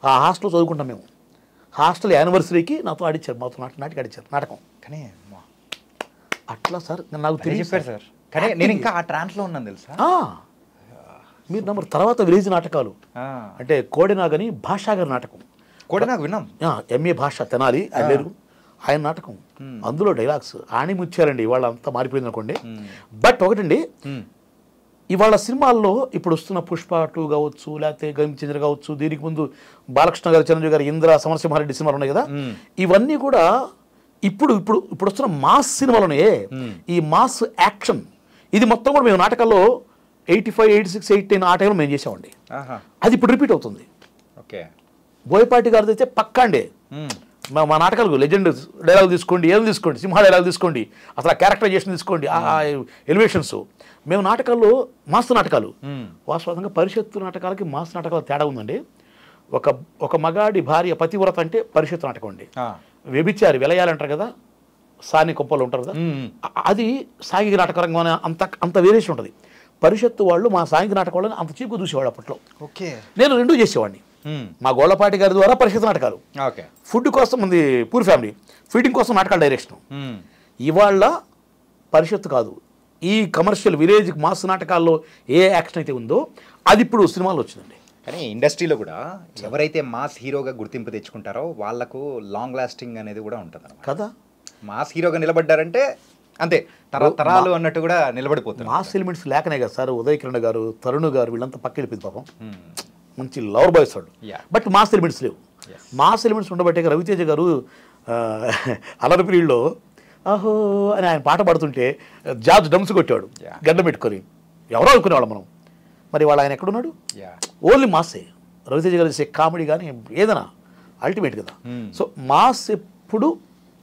ఆ హాస్టల్లో చదువుకుంటాం మేము. హాస్టల్ యానివర్సరీకి నాతో ఆడిచ్చారు, మాతో నాటికి ఆడిచ్చారు నాటకం. కానీ అట్లా సార్ నాకు చెప్పారు సార్. కానీ నేను ఇంకా ఆ ట్రాన్స్లో ఉన్నాను తెలుసా. మీరు నమ్మరు. తర్వాత విలేజ్ నాటకాలు అంటే కోడినాగని భాషా గారి నాటకం. కోడినాగ్ విన్నాం. ఎంఏ భాష తెనాలి ఆయన ఆయన నాటకం. అందులో డైలాగ్స్ ఆణిముచ్చారండి. ఇవాళ అంతా మారిపోయింది అనుకోండి. బట్ ఒకటండి, ఇవాళ సినిమాల్లో ఇప్పుడు వస్తున్న పుష్ప 2 కావచ్చు, లేకపోతే గంచంద్ర కావచ్చు, దీనికి ముందు బాలకృష్ణ గారు, చిరంజీవి గారు, ఇంద్ర, సమరసింహారెడ్డి సినిమాలు ఉన్నాయి కదా, ఇవన్నీ కూడా ఇప్పుడు వస్తున్న మాస్ సినిమాలోనే ఈ మాస్ యాక్షన్ ఇది మొత్తం కూడా మేము నాటకాల్లో 85, 86, 89 ఆ టైంలో మేము చేసామండి. అది ఇప్పుడు రిపీట్ అవుతుంది. ఓకే, బోయపాటి గారిది అయితే పక్కా అండి. మా నాటకాలకు లెజెండ్ డైలాగ్ తీసుకోండి, ఏం తీసుకోండి, సింహ డైలాగ్ తీసుకోండి, అసలు క్యారెక్టరైజేషన్ తీసుకోండి, ఆ ఎలివేషన్స్. మేము నాటకాల్లో మాస్ నాటకాలు వాస్తవంగా పరిషత్తు నాటకాలకి మాస్ నాటకాలు తేడా ఉందండి. ఒక మగాడి భార్య పతివ్రత అంటే పరిషత్తు నాటకం అండి. వ్యభిచారి వెలయాలంటారు కదా, సాని కొంపలు ఉంటారు కదా, అది సాంఘిక నాటక రంగం అంత వేరియేషన్ ఉంటుంది. పరిషత్తు వాళ్ళు మా సాంఘిక నాటక వాళ్ళని అంత చీపుగా చూసేవాడు అప్పట్లో. ఓకే, నేను 2 చేసేవాడిని. మా గోళ్ళపాటి గారి ద్వారా పరిషత్ నాటకాలు, ఫుడ్ కోసం ఉంది పూర్ ఫ్యామిలీ, ఫీడింగ్ కోసం నాటకాల డైరెక్షన్. ఇవాళ పరిషత్తు కాదు, ఈ కమర్షియల్ విలేజ్ మాస్ నాటకాల్లో ఏ యాక్షన్ అయితే ఉందో అది ఇప్పుడు సినిమాలో వచ్చిందండి. కానీ ఇండస్ట్రీలో కూడా ఎవరైతే మాస్ హీరోగా గుర్తింపు తెచ్చుకుంటారో వాళ్ళకు లాంగ్ లాస్టింగ్ అనేది కూడా ఉంటుంది కదా. మాస్ హీరోగా నిలబడ్డారంటే అంతే, తరాలు అన్నట్టు కూడా నిలబడిపోతుంది. మాస్ ఎలిమెంట్స్ లేకనే కదా సార్ ఉదయ్ కిరణ్ గారు, తరుణ్ గారు వీళ్ళంతా పక్క వెళ్ళిపోయింది పాపం. మంచి లవర్ బాయ్స్ వాడు. బట్ మాస్ ఎలిమెంట్స్ లేవు. మాస్ ఎలిమెంట్స్ ఉండబట్టే రవితేజ గారు అల్లరి పీరియడ్లో ఆహో అని ఆయన పాట పాడుతుంటే జార్జ్ డమ్స్ కొట్టేవాడు గడ్డ పెట్టుకొని. ఎవరో అనుకునేవాళ్ళం మనం. మరి వాళ్ళు ఆయన ఎక్కడున్నాడు? ఓన్లీ మాసే. రవితేజ గారు చేసే కామెడీ కానీ ఏదైనా అల్టిమేట్ కదా. సో మాస్ ఎప్పుడు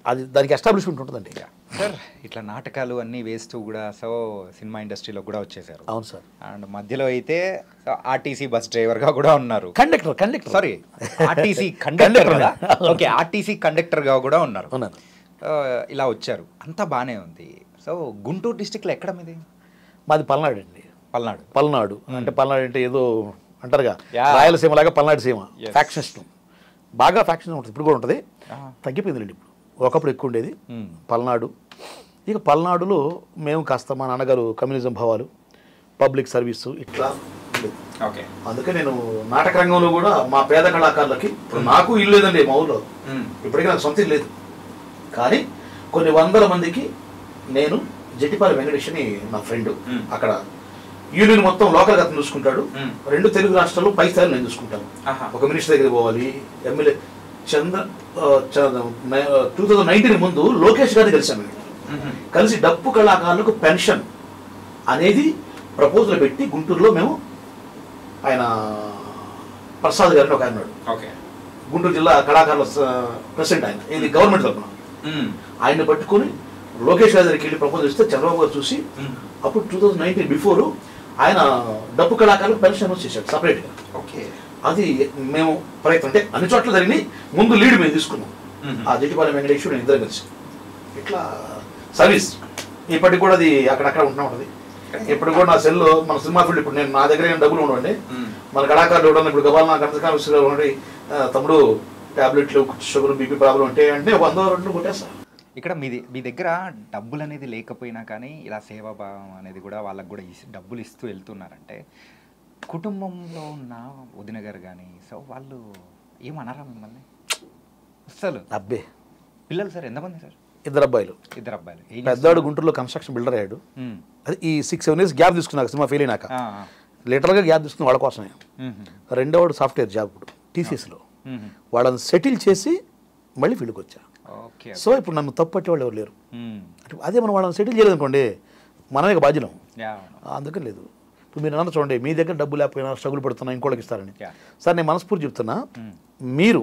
అది దానికి ఎస్టాబ్లిష్మెంట్ ఉంటుందండి. సార్ ఇట్లా నాటకాలు అన్నీ వేస్తూ కూడా సో సినిమా ఇండస్ట్రీలో కూడా వచ్చేసారు. అవును సార్. అండ్ మధ్యలో అయితే ఆర్టీసీ బస్ డ్రైవర్గా కూడా ఉన్నారు. కండక్టర్ సారీ ఆర్టీసీ కండక్టర్ కదా. ఓకే, ఆర్టీసీ కండక్టర్గా కూడా ఉన్నారు. ఇలా వచ్చారు, అంతా బాగానే ఉంది. సో గుంటూరు డిస్టిక్లో ఎక్కడ మీది? మాది పల్నాడు అండి. పల్నాడు అంటే పల్నాడు అంటే ఏదో అంటారుగా రాయలసీమ లాగా పల్నాడు సీమ. ఫ్యాక్షన్ బాగా ఫ్యాక్షన్ ఉంటుంది, ఇప్పుడు కూడా ఉంటుంది. తగ్గిపోయిందండి ఇప్పుడు, ఒకప్పుడు ఎక్కువ ఉండేది పల్నాడు. ఇక పల్నాడులో మేము కాస్త మా నాన్నగారు కమ్యూనిజం భావాలు, పబ్లిక్ సర్వీసు ఇట్లా. ఓకే, అందుకే నేను నాటక రంగంలో కూడా మా పేద కళాకారులకి, ఇప్పుడు నాకు ఇల్లు లేదండి మా ఊళ్ళో, ఇప్పటికీ నాకు సొంత ఇల్లు లేదు, కానీ కొన్ని వందల మందికి నేను జట్టిపాలి వెంకటేష్ అని నా ఫ్రెండ్, అక్కడ యూనియన్ మొత్తం లోకల్ అతను చూసుకుంటాడు. 2 తెలుగు రాష్ట్రాల్లో పై స్థాయిలో నేను చూసుకుంటాను. ఒక మినిస్టర్ దగ్గర పోవాలి, ఎమ్మెల్యే 2019 ముందు లోకేష్ గారిని కలిసాను. కలిసి డప్పు కళాకారులకు పెన్షన్ అనేది ప్రపోజల్ పెట్టి గుంటూరులో మేము, ఆయన ప్రసాద్ గారిని ఒక ఆయన, గుంటూరు జిల్లా కళాకారుల ప్రెసిడెంట్, ఆయన ఇది గవర్నమెంట్ తరఫున, ఆయన్ని పట్టుకొని లోకేష్ గారి దగ్గరికి వెళ్ళి ప్రపోజల్ ఇస్తే చంద్రబాబు గారు చూసి అప్పుడు 2019 బిఫోర్ ఆయన డప్పు కళాకారులకు పెన్షన్ అనౌన్స్ చేశాడు సపరేట్గా. అది మేము ప్రయత్నం అంటే అన్ని చోట్ల జరిగి ముందు లీడ్ మేము తీసుకున్నాం. ఆ జట్టిపాలెం వెంకటేశ్వరు నేను ఇద్దరు కలిసి ఇట్లా సర్వీస్ ఇప్పటికి కూడా అది అక్కడక్కడ ఉంటున్నా ఉంటుంది. ఇప్పుడు కూడా నా సెల్లో మన సినిమా ఫీల్డ్ ఇప్పుడు నేను నా దగ్గర ఏం డబ్బులు ఉండవండి, మన కళాకారులు ఇవ్వడం. ఇప్పుడు గబాల్ నా గంటకాలు ఉండి తమ్ముడు ట్యాబ్లెట్లు షుగర్ బీపీ ప్రాబ్లం అంటే అంటే 100-200 కొట్టేస్తా. ఇక్కడ మీ దగ్గర డబ్బులు అనేది లేకపోయినా కానీ ఇలా సేవాభావం అనేది కూడా వాళ్ళకు కూడా డబ్బులు ఇస్తూ వెళ్తున్నారంటే కుటుంబంలో ఉన్న వదిన గారు కానీ సో వాళ్ళు ఏమన్నారా మిమ్మల్ని అసలు? అబ్బే పిల్లలు సార్ ఎంతమంది సార్? 2 అబ్బాయిలు. పెద్దవాడు గుంటూరులో కన్స్ట్రక్షన్ బిల్డర్ అయ్యాడు. అది ఈ 6-7 years గ్యాప్ తీసుకున్నాక సినిమా ఫెయిల్ అయినాక లిటరల్గా గ్యాప్ తీసుకున్న వాళ్ళ కోసమే. రెండోవాడు సాఫ్ట్వేర్ జాబ్ ఇప్పుడు టీసీఎస్లో. వాళ్ళని సెటిల్ చేసి మళ్ళీ ఫీల్డ్కి వచ్చా. సో ఇప్పుడు నన్ను తప్పు పట్టేవాళ్ళు ఎవరు లేరు. అదే మనం వాళ్ళని సెటిల్ చేయలేదనుకోండి మనమే బాధ్యులం. అందుకని లేదు. ఇప్పుడు మీరు అన్న చూడండి, మీ దగ్గర డబ్బు లేకపోయినా స్ట్రగుల్ పడుతున్నా ఇంకోళ్ళకి ఇస్తారని. సార్ నేను మనస్ఫూర్తి చెప్తున్నా, మీరు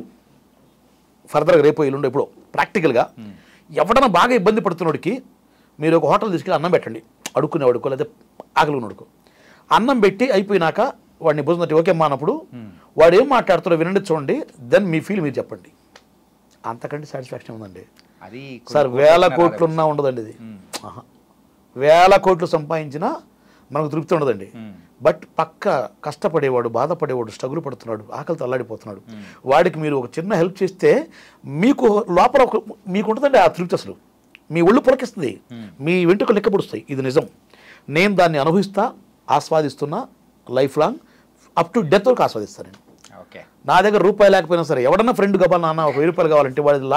ఫర్దర్గా రేపు ఎల్లుండో ఇప్పుడు ప్రాక్టికల్గా ఎవడన్నా బాగా ఇబ్బంది పడుతున్నోడికి మీరు ఒక హోటల్ తీసుకెళ్ళి అన్నం పెట్టండి. అడుక్కునేవాడుకో లేదా ఆకలినోడుకో అన్నం పెట్టి అయిపోయినాక వాడిని భోజనం తట్టి ఓకే అమ్మా అన్నప్పుడు వాడు ఏం మాట్లాడుతారో వినండి చూడండి, దెన్ మీ ఫీల్ మీరు చెప్పండి. అంతకంటే సాటిస్ఫాక్షన్ ఉందండి అది సార్. 1000 కోట్లు ఉన్నా ఉండదండి ఇది. ఆహా, 1000 కోట్లు సంపాదించినా మనకు తృప్తి ఉండదండి. బట్ పక్క కష్టపడేవాడు, బాధపడేవాడు, స్ట్రగుల్ పడుతున్నాడు, ఆకలితో అల్లాడిపోతున్నాడు, వాడికి మీరు ఒక చిన్న హెల్ప్ చేస్తే మీకు లోపల మీకు ఉంటుందండి ఆ తృప్తి. అసలు మీ ఒళ్ళు పులకిస్తుంది, మీ వెంట్రుకలు లెక్క పొడుస్తాయి. ఇది నిజం. నేను దాన్ని అనుభవిస్తా, ఆస్వాదిస్తున్నా, life long up to death వరకు ఆస్వాదిస్తాను నేను. నా దగ్గర రూపాయి లేకపోయినా సరే ఎవడన్నా ఫ్రెండ్ కావాలి నాన్న ఒక 1000 రూపాయలు కావాలంటే వాడి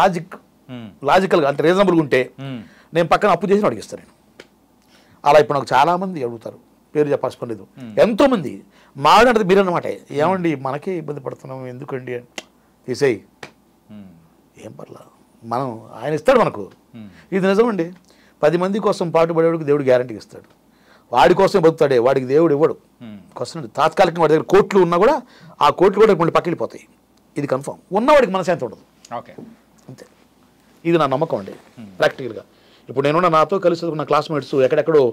లాజికల్గా అంటే రీజనబుల్గా ఉంటే నేను పక్కన అప్పు చేసి అడిగిస్తాను నేను. అలా ఇప్పుడు నాకు చాలామంది అడుగుతారు, పేరు చెప్పాల్సిన లేదు, ఎంతోమంది మాట్లాడితే మీరన్నమాట, ఏమండి మనకే ఇబ్బంది పడుతున్నాం ఎందుకండి తీసేయి, ఏం పర్లా మనం ఆయన ఇస్తాడు మనకు. ఇది నిజమండి. 10 మంది కోసం పాటుపడేవాడికి దేవుడు గ్యారంటీ ఇస్తాడు. వాడి కోసం బతుకుతాడే, వాడికి దేవుడు ఇవ్వడు. క్వశ్చన్ తాత్కాలికంగా వాడి దగ్గర కోట్లు ఉన్నా కూడా ఆ కోట్లు కూడా మళ్ళీ పక్కిపోతాయి. ఇది కన్ఫర్మ్. ఉన్నవాడికి మనశాంతి ఉండదు. ఓకే, అంతే. ఇది నా నమ్మకం అండి ప్రాక్టికల్గా. ఇప్పుడు నేనున్న నాతో కలిసి చదువుకున్న క్లాస్మేట్స్ ఎక్కడెక్కడో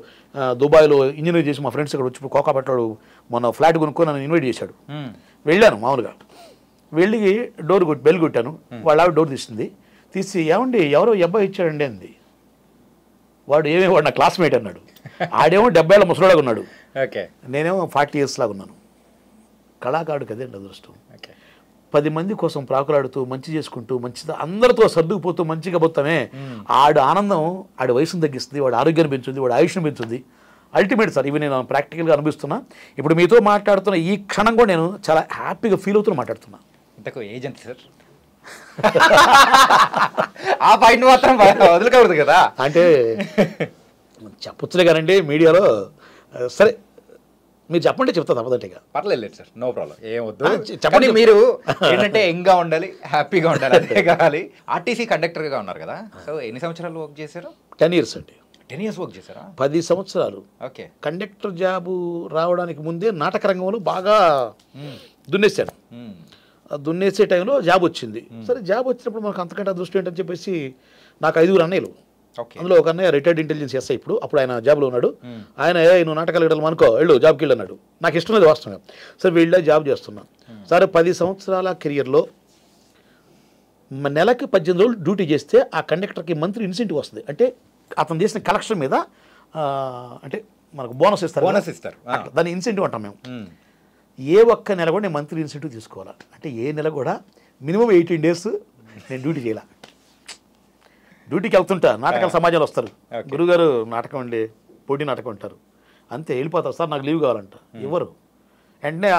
దుబాయ్లో ఇంజనీర్ చేసి మా ఫ్రెండ్స్ ఇక్కడ వచ్చి కోకా పెట్టాడు, మొన్న ఫ్లాట్ కొనుక్కొని నన్ను ఇన్వైట్ చేశాడు. వెళ్ళాను మామూలుగా, వెళ్ళి బెల్ కొట్టాను. వాళ్ళ ఆవిడ డోర్ తీసి ఏమండి ఎవరో అబ్బాయి ఇచ్చాడండి అంది. వాడు వాడు నా క్లాస్మేట్ అన్నాడు. ఆడేమో 70 ఏళ్ళ ముసలాగా ఉన్నాడు, నేనేమో 40 years లాగా ఉన్నాను. కళాకారుడు కదండి అదృష్టం. 10 మంది కోసం ప్రాకులాడుతూ మంచి చేసుకుంటూ మంచిగా అందరితో సర్దుకుపోతూ మంచిగా పోతామే, ఆడు ఆనందం ఆడి వయసును తగ్గిస్తుంది, వాడు ఆరోగ్యాన్ని పెంచుతుంది, వాడు ఆయుష్ను పెంచుతుంది. Ultimate sir. ఇవి నేను ప్రాక్టికల్గా అనిపిస్తున్నా. ఇప్పుడు మీతో మాట్లాడుతున్న ఈ క్షణం కూడా నేను చాలా హ్యాపీగా ఫీల్ అవుతూ మాట్లాడుతున్నా. ఇంతకు ఏజెంట్ సార్ ఆ పాయింట్ మాత్రం వదలకూడదు కదా. అంటే చెప్పొచ్చులే కానండి మీడియాలో. సరే మీరు చెప్పండి, చెప్తా తప్పదంటేగా. పర్లేదు సార్, నో ప్రాబ్లం, ఏం వద్దు చెప్పండి. మీరు ఏంటంటే యంగ్గా ఉండాలి, హ్యాపీగా ఉండాలి, అంతే కావాలి. ఆర్టీసీ కండక్టర్గా ఉన్నారు కదా, సో ఎన్ని సంవత్సరాలు వర్క్ చేశారు? 10 years అండి. 10 years వర్క్ చేశారా? 10 సంవత్సరాలు. ఓకే. కండక్టర్ జాబు రావడానికి ముందే నాటక రంగంలో బాగా దున్నేశాను. దున్నేసే టైంలో జాబ్ వచ్చింది. సరే జాబ్ వచ్చినప్పుడు మనకు అంతకంటే అదృష్టం ఏంటని చెప్పేసి నాకు 5 అన్నయ్యలు. అందులో ఒక అన్నయ్య రిటైర్డ్ ఇంటెలిజెన్స్ ఎస్ఐ, ఇప్పుడు ఆయన జాబ్లో ఉన్నాడు. ఆయన నువ్వు నాటకాలు వెళ్ళాలి అనుకో, వెళ్ళు జాబ్కి వెళ్ళు అన్నాడు. నాకు ఇష్టం లేదు వాస్తవంగా. సరే వీళ్ళ జాబ్ చేస్తున్నా. సరే 10 సంవత్సరాల కెరియర్లో నెలకి 18 రోజులు డ్యూటీ చేస్తే ఆ కండక్టర్కి మంత్లీ ఇన్సెంటివ్ వస్తుంది. అంటే అతను చేసిన కలెక్షన్ మీద అంటే మనకు బోనస్ ఇస్తారు. దాన్ని ఇన్సెంటివ్ అంటాం మేము. ఏ ఒక్క నెల కూడా నేను మంత్లీ ఇన్సెంటివ్ తీసుకోవాలా. అంటే ఏ నెల కూడా మినిమం 18 days నేను డ్యూటీ చేయాల. డ్యూటీకి వెళ్తుంటా, నాటకాల సమాజంలో వస్తారు, గురుగారు నాటకం అండి, పోటీ నాటకం అంటారు, అంతే వెళ్ళిపోతారు. సార్ నాకు లీవ్ కావాలంట, ఇవ్వరు. వెంటనే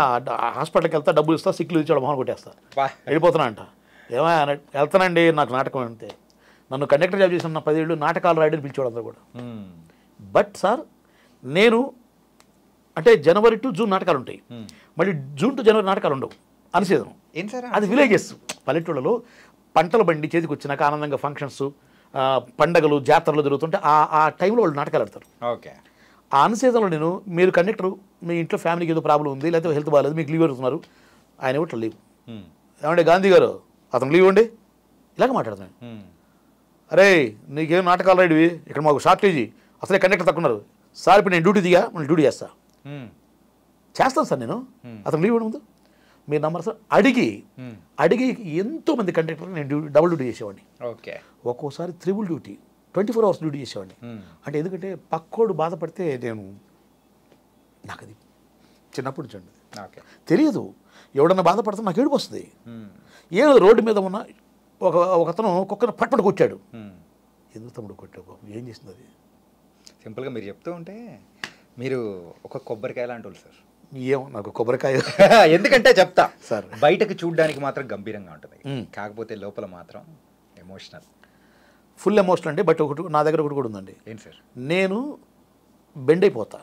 హాస్పిటల్కి వెళ్తా, డబ్బులు ఇస్తా, సిక్ లీవ్ ఇచ్చాడు మొహం కొట్టేస్తా, వెళ్ళిపోతున్నా అంట. ఏమైనా వెళ్తానండి, నాకు నాటకం అంతే. నన్ను కండక్టర్ జాబ్ చేసిన 10 ఏళ్ళు నాటకాలు రాయడం పిలిచేవాడు అందరూ కూడా. బట్ సార్ నేను అంటే January to June నాటకాలు ఉంటాయి, మళ్ళీ June to January నాటకాలు ఉండవు. అనిసేదం అది విలేజెస్, పల్లెటూళ్ళలో పంటల బండి చేతికి వచ్చినాక ఆనందంగా ఫంక్షన్స్, పండగలు, జాతరలు జరుగుతుంటే ఆ టైంలో వాళ్ళు నాటకాలు ఆడతారు. ఓకే. ఆ అన్సీజన్లో నేను, మీరు కండక్టర్, మీ ఇంట్లో ఫ్యామిలీకి ఏదో ప్రాబ్లం ఉంది, లేకపోతే హెల్త్ బాగాలేదు, మీకు లీవ్ పెడుతున్నారు, ఆయన ఇవ్వట్లేదు లీవ్. ఏమంటే గాంధీ గారు అతను లీవ్ ఇవ్వండి, ఇలాగ మాట్లాడుతున్నాను. అరే నీకేం నాటకాలు రాయడివి, ఇక్కడ మాకు షార్టేజీ, అసలే కండక్టర్ తక్కువ ఉన్నారు సార్, ఇప్పుడు నేను డ్యూటీ దిగా మళ్ళీ డ్యూటీ చేస్తాను సార్ నేను, అతను లీవ్ ఇవ్వడం ముందు మీరు నమ్మరు సార్. అడిగి ఎంతోమంది కండక్టర్ నేను డబుల్ డ్యూటీ చేసేవాడిని. ఓకే. ఒక్కోసారి 3 డ్యూటీ 24 hours డ్యూటీ చేసేవాడిని. అంటే ఎందుకంటే పక్కోడు బాధపడితే నాకు అది చిన్నప్పుడు చూడండి తెలియదు, ఎవడన్నా బాధపడితే నాకు ఏడుపు వస్తుంది. ఏదో రోడ్డు మీద ఉన్న ఒకతను కుక్కను పట్టుబడి కొట్టాడు, ఎందుకు తమ్ముడు కొట్టావు బాబు, ఏం చేసింది అది? సింపుల్గా మీరు చెప్తూ ఉంటే మీరు ఒక కొబ్బరికాయ లాంటి వాళ్ళు సార్. ఏమో నాకు కొబ్బరికాయ ఎందుకంటే చెప్తా సార్, బయటకు చూడడానికి మాత్రం గంభీరంగా ఉంటుంది, కాకపోతే లోపల మాత్రం ఎమోషనల్, ఫుల్ ఎమోషనల్ అండి. బట్ నా దగ్గర ఒకటి కూడా ఉందండి. ఏంటి సార్? నేను బెండ్ అయిపోతా,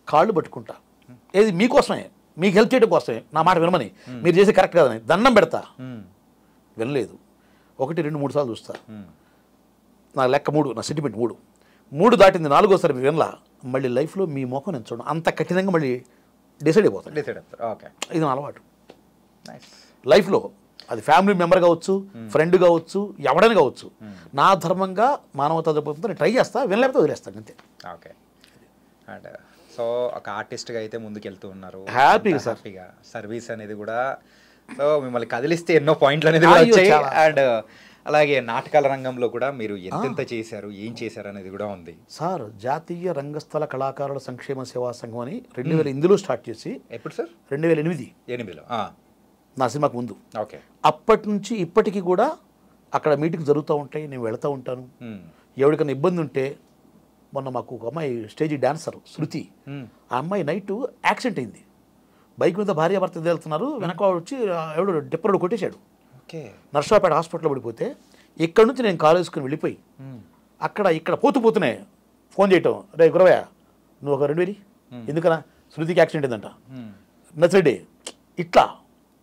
కాళ్ళు పట్టుకుంటా, ఏది మీకోసమే, మీకు హెల్ప్ చేయడం కోసమే, నా మాట వినమని, మీరు చేసే కరెక్ట్ కాదని దండం పెడతా, వినలేదు 1, 2, 3 సార్లు చూస్తా, నా లెక్క 3, నా సెంటిమెంట్ 3 దాటింది, 4వసారి మీరు వినలా, మళ్ళీ లైఫ్లో మీ మొఖం నేను చూడండి, అంత కఠినంగా మళ్ళీ డిసైడ్ అయిపోతాను. ఓకే. ఇది నా అలవాటు లైఫ్లో. అది ఫ్యామిలీ మెంబర్ కావచ్చు, ఫ్రెండ్ కావచ్చు, ఎవడని కావచ్చు, నా ధర్మంగా మానవతా దృక్పథంతో నేను ట్రై చేస్తా, వినలేకపోతే వదిలేస్తాను అంతే. ఓకే. అండ్ సో ఒక ఆర్టిస్ట్గా అయితే ముందుకెళ్తూ ఉన్నారు, హ్యాపీగా సర్వీస్ అనేది కూడా. సో మిమ్మల్ని కదిలిస్తే ఎన్నో పాయింట్లు అనేది కూడా వచ్చాయి. అండ్ అలాగే నాటకాల రంగంలో కూడా మీరు ఎంతెంత చేశారు, ఏం చేశారు అనేది కూడా ఉంది సార్. జాతీయ రంగస్థల కళాకారుల సంక్షేమ సేవా సంఘం అని 2008లో స్టార్ట్ చేసి. ఎప్పుడు సార్? 2008లో నా సినిమాకు ముందు. ఓకే. అప్పటి నుంచి ఇప్పటికీ కూడా అక్కడ మీటింగ్ జరుగుతూ ఉంటాయి, నేను వెళ్తూ ఉంటాను. ఎవరికైనా ఇబ్బంది ఉంటే, మొన్న మాకు ఒక అమ్మాయి స్టేజ్ డాన్సర్ శృతి, ఆ అమ్మాయి నైట్ యాక్సిడెంట్ అయింది. బైక్ మీద భార్య భర్త వెళ్తున్నారు, వెనక వచ్చి ఎవడు డిప్పరోడు కొట్టేశాడు. నర్సాపేట హాస్పిటల్లో పడిపోతే ఇక్కడ నుంచి నేను కాలు వేసుకుని వెళ్ళిపోయి ఇక్కడ పోతూనే ఫోన్ చేయటం, రే గురవయ్య నువ్వు ఒక 2000 ఎందుకన్నా, శృతికి యాక్సిడెంట్ అయిందంట, నచ్చిరెడ్డి ఇట్లా,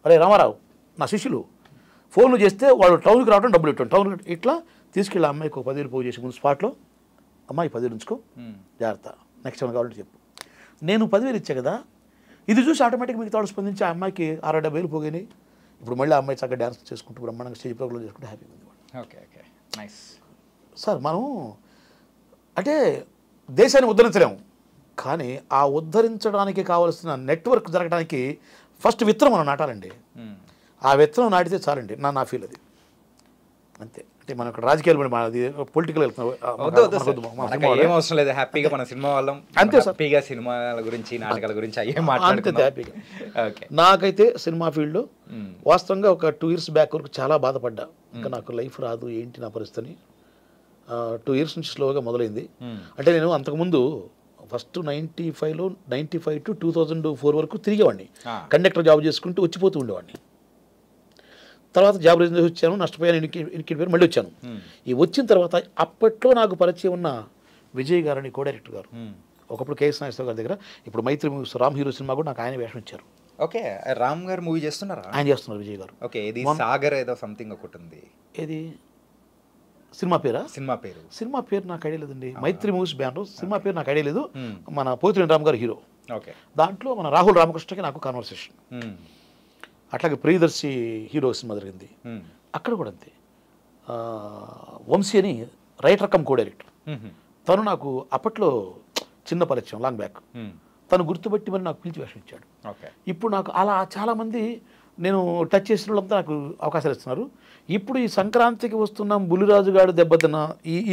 అరే రామారావు నా శిష్యులు ఫోన్లు చేస్తే వాళ్ళు టౌన్కి రావడం, డబ్బులు ఇవ్వటం, టౌన్ ఇట్లా తీసుకెళ్ళి అమ్మాయికి ఒక 10,000 పోగు చేసి ముందు స్పాట్లో, అమ్మాయి 10,000 ఉంచుకో జాగ్రత్త, నెక్స్ట్ టైం కావాలంటే చెప్పు. నేను 10,000 ఇచ్చా కదా, ఇది చూసి ఆటోమేటిక్గా మిగతా వాళ్ళు స్పందించి ఆ అమ్మాయికి 60,000 పోయినాయి. ఇప్పుడు మళ్ళీ ఆ అమ్మాయి చక్కగా డ్యాన్స్ చేసుకుంటూ బ్రహ్మాండంగా స్టేజ్ ప్రోగ్రామ్ చేసుకుంటూ హ్యాపీగా ఉంది. Okay okay nice sir. మనం అంటే దేశాన్ని ఉద్ధరించలేము, కానీ ఆ ఉద్ధరించడానికి కావాల్సిన నెట్వర్క్ జరగడానికి ఫస్ట్ విత్తనం మనం నాటాలండి. ఆ విత్తనం నాటితే చాలండి, నా ఫీల్ అది అంతే. అంటే మనం ఇక్కడ రాజకీయాలు పొలిటికల్ వెళ్తున్నాం, ఏం అవసరం లేదు, హ్యాపీగా మన సినిమా వాళ్ళం అంతే. హ్యాపీగా సినిమాల గురించి, నాటకాల గురించి అయ్యే మాట్లాడుకుంటే హ్యాపీగా. నాకైతే సినిమా ఫీల్డ్ వాస్తవంగా ఒక 2 years బ్యాక్ వరకు చాలా బాధపడ్డా, ఇంకా నాకు లైఫ్ రాదు ఏంటి నా పరిస్థితిని. 2 years నుంచి స్లోగా మొదలైంది. అంటే నేను అంతకుముందు ఫస్ట్ 95 to 2004 వరకు తిరిగేవాడిని, కండక్టర్ జాబ్ చేసుకుంటూ వచ్చిపోతూ ఉండేవాడిని. తర్వాత జాబ్ రిజైన్ చేసి వచ్చాను, నష్టపోయాను, ఇన్కి పేరు మళ్ళీ వచ్చాను. ఈ వచ్చిన తర్వాత అప్పట్లో నాకు పరిచయం ఉన్న విజయ్ గారని కో డైరెక్టర్ గారు, ఒకప్పుడు కేఎస్ నాగేశ్వర గారి దగ్గర, ఇప్పుడు మైత్రి మూవీస్ రామ్ హీరో సినిమా కూడా నాకు ఆయన వేషం ఇచ్చారు. ఓకే. రామ్ గారు మూవీ చేస్తున్నారా? ఆయన చేస్తున్నారు విజయ్ గారు. ఓకే. ఇది సాగర్ ఏదో సంథింగ్ ఒకటి ఉంది, ఏది సినిమా పేరా? సినిమా పేరు నాకు ఐడియా లేదండి. మైత్రి మూవీస్ బ్యానర్, సినిమా పేరు నాకు ఐడియా లేదు. మన పోతిరెడ్డి రామ్ గారు హీరో. ఓకే. దాంట్లో మన రాహుల్ రామకృష్ణకి నాకు కాన్వర్సేషన్. అట్లాగే ప్రియదర్శి హీరో సినిమా జరిగింది, అక్కడ కూడా అంతే. వంశీ అని రైటర్ కమ్ కో డైరెక్టర్, తను నాకు అప్పట్లో చిన్న పరిచయం, లాంగ్ బ్యాక్. తను గుర్తుపెట్టి మరి నాకు పిలిచి వేషం ఇచ్చాడు. ఇప్పుడు నాకు అలా చాలామంది నేను టచ్ చేసిన వాళ్ళంతా నాకు అవకాశాలు ఇస్తున్నారు. ఇప్పుడు ఈ సంక్రాంతికి వస్తున్నాం బుల్లిరాజు గారు దెబ్బతిన్న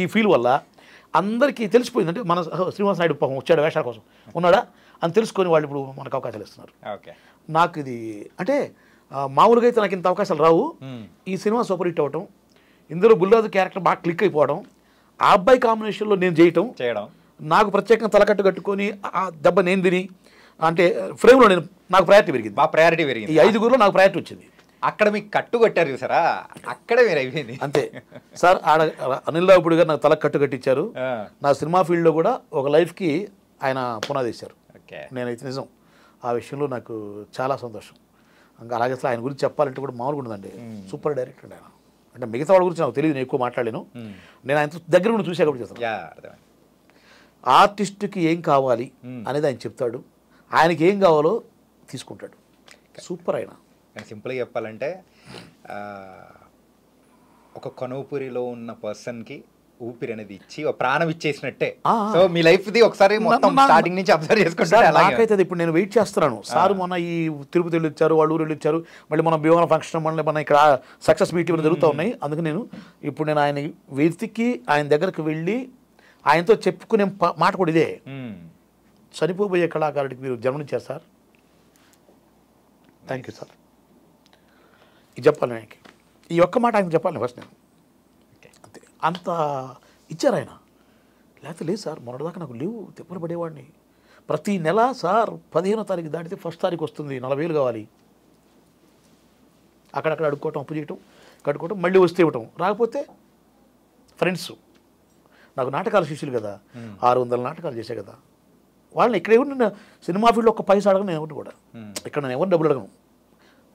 ఈ ఫీల్ వల్ల అందరికీ తెలిసిపోయింది, అంటే మన శ్రీనివాస నాయుడు పాపం వచ్చాడు వేషాల కోసం ఉన్నాడా అని తెలుసుకొని వాళ్ళు ఇప్పుడు మనకు అవకాశాలు ఇస్తున్నారు. నాకు ఇది అంటే మామూలుగా అయితే నాకు ఇంత అవకాశాలు రావు. ఈ సినిమా సూపర్ హిట్ అవ్వటం, ఇందులో బుల్లిరాజు క్యారెక్టర్ బాగా క్లిక్ అయిపోవడం, ఆ అబ్బాయి కాంబినేషన్లో నేను చేయడం, నాకు ప్రత్యేకంగా తలకట్టు కట్టుకొని ఆ దెబ్బ నేను తిని, అంటే ఫ్రేమ్లో నాకు ప్రయారిటీ పెరిగింది. ఈ 5గురిలో నాకు ప్రయారిటీ వచ్చింది. అక్కడ మీకు కట్టు కట్టారు చూసారా, అక్కడే మీరు అయిపోయింది అంతే సార్. ఆడ అనిల్ రావుపూడి గారు నాకు తలకు కట్టు కట్టించారు. నా సినిమా ఫీల్డ్లో కూడా ఒక లైఫ్కి ఆయన పునాది వేశారు. నేనైతే నిజం ఆ విషయంలో నాకు చాలా సంతోషం. ఇంకా అలాగే అసలు ఆయన గురించి చెప్పాలంటే కూడా మామూలుగా ఉండదండి, సూపర్ డైరెక్టర్ ఆయన. అంటే మిగతా వాళ్ళ గురించి నాకు తెలియదు, నేను ఎక్కువ మాట్లాడాను, నేను ఆయన దగ్గర కూడా చూసా కాబట్టి చేస్తాను. ఆర్టిస్ట్కి ఏం కావాలి అనేది ఆయన చెప్తాడు, ఆయనకి ఏం కావాలో తీసుకుంటాడు. సూపర్ ఆయన. సింపుల్గా చెప్పాలంటే ఒక కనుపురిలో ఉన్న పర్సన్కి ఊపిరి అనేది ఇచ్చి ఒక ప్రాణం ఇచ్చేసినట్టే. సో మీ లైఫ్ ది ఒకసారి మొత్తం స్టార్టింగ్ నుంచి అబ్జర్వ్ చేసుకుంటారు. నాకైతే ఇప్పుడు నేను వెయిట్ చేస్తున్నాను. సార్ మొన్న ఈ తిరుపతి వెళ్ళి వచ్చారు, వాళ్ళు ఊరు వెళ్ళి వచ్చారు, మళ్ళీ మన భీమవరం ఫంక్షన్ మళ్ళీ మన ఇక్కడ సక్సెస్ మీట్ జరుగుతూ ఉన్నాయి. అందుకు ఇప్పుడు నేను ఆయన వెతికి ఆయన దగ్గరకు వెళ్ళి ఆయనతో చెప్పుకునే మాట కూడా ఇదే, చనిపోబోయే కళాకారుడికి మీరు జన్మనిచ్చారు సార్, థ్యాంక్ యూ సార్. ఇది చెప్పాలి ఆయనకి, ఈ ఒక్క మాట ఆయనకు చెప్పాలి ఫస్ట్ నేను. అంతే, అంత ఇచ్చారు ఆయన. లేకపోతే లేదు సార్, మొన్నటిదాకా నాకు లీవ్ తిప్పలు పడేవాడిని. ప్రతి నెల సార్ 15వ తారీఖు దాటితే 1st తారీఖు వస్తుంది, 40,000 కావాలి. అక్కడక్కడ అడుక్కోవటం, అప్పు చేయటం, కట్టుకోవటం, మళ్ళీ వస్తే ఇవ్వటం. రాకపోతే ఫ్రెండ్స్ నాకు నాటకాల శిష్యులు కదా, 600 నాటకాలు చేసే కదా, వాళ్ళని ఇక్కడ ఎవరు సినిమా ఫీల్డ్లో ఒక్క పైసా అడగను నేను ఎవరిని కూడా. ఇక్కడ నేను ఎవరిని డబ్బులు అడగను,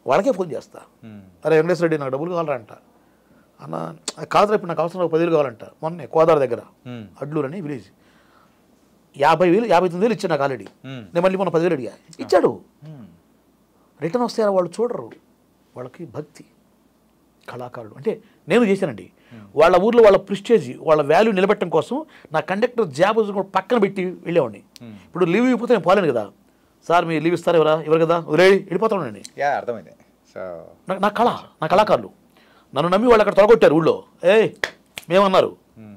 వాళ్ళకే ఫోన్ చేస్తా. అరే వెంకటేశ్వర రెడ్డి నాకు డబ్బులు కావాలంట అన్న, కాదు ఇప్పుడు నాకు అవసరం 10,000 కావాలంట. మొన్నే కోదాడ దగ్గర అడ్లూరు అని విలేజ్ 59,000 ఇచ్చాను నాకు ఆల్రెడీ. నేను మళ్ళీ మొన్న 10,000 అడిగా, ఇచ్చాడు. రిటర్న్ వస్తే వాళ్ళు చూడరు, వాళ్ళకి భక్తి. కళాకారుడు అంటే నేను చేశానండి. వాళ్ళ ఊర్లో వాళ్ళ ప్రిస్టేజ్ వాళ్ళ వాల్యూ నిలబెట్టడం కోసం నా కండక్టర్ జాబ్ పక్కన పెట్టి వెళ్ళేవాడిని. ఇప్పుడు లీవ్ ఇవ్వకపోతే నేను పోలేను కదా, సార్ మీరు లీవ్ ఇస్తారు ఎవరు కదా వెళ్ళిపోతానండి. అర్థమైంది. నా కళాకారులు నన్ను నమ్మి వాళ్ళు అక్కడ తొలగొట్టారు ఊళ్ళో, మేమన్నారు.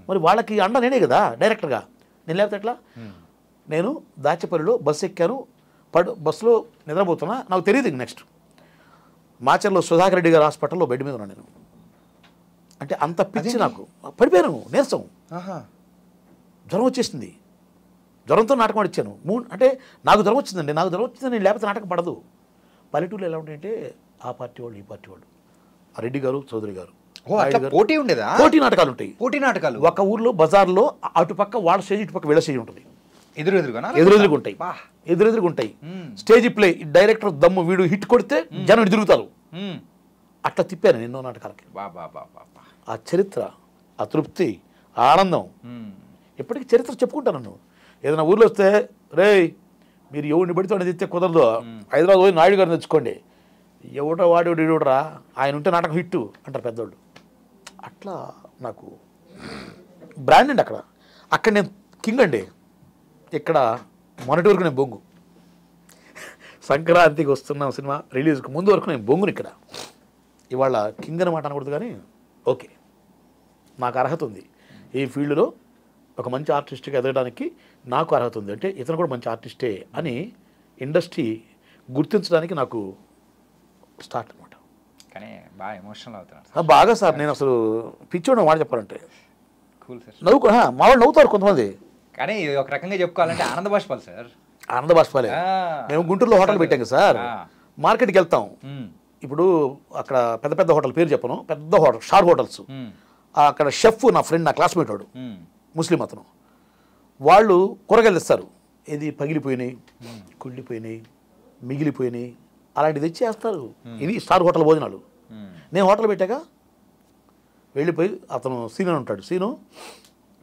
మరి వాళ్ళకి అండ నేనే కదా డైరెక్టర్గా, నేను లేకపోతే ఎట్లా? నేను దాచేపల్లిలో బస్సు ఎక్కాను, బస్సులో నిద్రపోతున్నా, నాకు తెలియదు. నెక్స్ట్ మాచర్లో సుధాకర్ రెడ్డి గారి హాస్పిటల్లో బెడ్ మీద ఉన్నాను నేను. అంటే అంత పిచ్చి నాకు, పడిపోయాను, నీరసం, జ్వరం వచ్చేసింది. జ్వరంతో నాటకం ఆడిచ్చాను. అంటే నాకు జ్వరం వచ్చిందండి, నేను లేకపోతే నాటకం పడదు. పల్లెటూరులో ఎలా ఉంటాయంటే ఆ పార్టీ వాళ్ళు ఈ పార్టీ వాళ్ళు, రెడ్డి గారు చౌదరి గారు పోటీ ఉండేదా? పోటీ నాటకాలు ఉంటాయి. పోటీ నాటకాలు ఒక ఊర్లో బజార్లో అటుపక్క వాళ్ళ స్టేజ్ ఇటుపక్క వీళ్ళ స్టేజ్ ఉంటుంది, ఎదురెదురుగా ఉంటాయి. స్టేజ్ ప్లే, డైరెక్టర్ దమ్ము, వీడు హిట్ కొడితే జనం తిరుగుతారు. అట్లా తిప్పాను ఎన్నో నాటకాలకి. ఆ చరిత్ర, ఆ తృప్తి, ఆ ఆనందం ఎప్పటికీ చరిత్ర చెప్పుకుంటాను. నన్ను ఏదైనా ఊర్లో వస్తే, రే మీరు ఎవరిని పడితే వాడిని తెస్తే కుదరదు, హైదరాబాద్ పోయి నాయుడు గారిని తెచ్చుకోండి, ఎవడో వాడు ఇడోడరా, ఆయన ఉంటే నాటకం హిట్టు అంటారు పెద్దోళ్ళు. అట్లా నాకు బ్రాండ్ అండి. అక్కడ నేను కింగ్ అండి. ఇక్కడ మొన్నటి వరకు నేను బొంగు, సంక్రాంతికి వస్తున్న సినిమా రిలీజ్కి ముందు వరకు నేను బొంగుని. ఇక్కడ ఇవాళ కింగ్ అని మాట అనకూడదు కానీ ఓకే, నాకు అర్హత ఉంది ఈ ఫీల్డ్లో. ఒక మంచి ఆర్టిస్ట్గా ఎదగడానికి నాకు అర్హత ఉంది. అంటే ఇతను కూడా మంచి ఆర్టిస్టే అని ఇండస్ట్రీ గుర్తించడానికి నాకు స్టార్ట్ అనమాట. కానీ బాగా ఎమోషనల్ అవుతున్నాను బాగా సార్. నేను అసలు పిచ్చోడు మాట చెప్పాలంటే కూల్ సార్. మా వాళ్ళు నవ్వుతారు కొంతమంది, కానీ ఒక రకంగా చెప్పుకోవాలంటే ఆనంద బాష్పాలు సార్. ఆనంద బాష్పాలే. మేము గుంటూరులో హోటల్ పెట్టాం సార్, మార్కెట్కి వెళ్తాం. ఇప్పుడు అక్కడ పెద్ద పెద్ద హోటల్ పేరు చెప్పను, పెద్ద హోటల్ స్టార్ హోటల్స్. అక్కడ షెఫ్ నా ఫ్రెండ్, నా క్లాస్మేట్ వాడు, ముస్లిం అతను. వాళ్ళు కూరగాయలు తెస్తారు, ఇది పగిలిపోయినాయి, కుళ్ళిపోయినాయి, మిగిలిపోయినాయి, అలాంటివి తెచ్చి వేస్తారు. ఇది స్టార్ హోటల్ భోజనాలు. నేను హోటల్ పెట్టాక వెళ్ళిపోయి, అతను సీను ఉంటాడు, సీను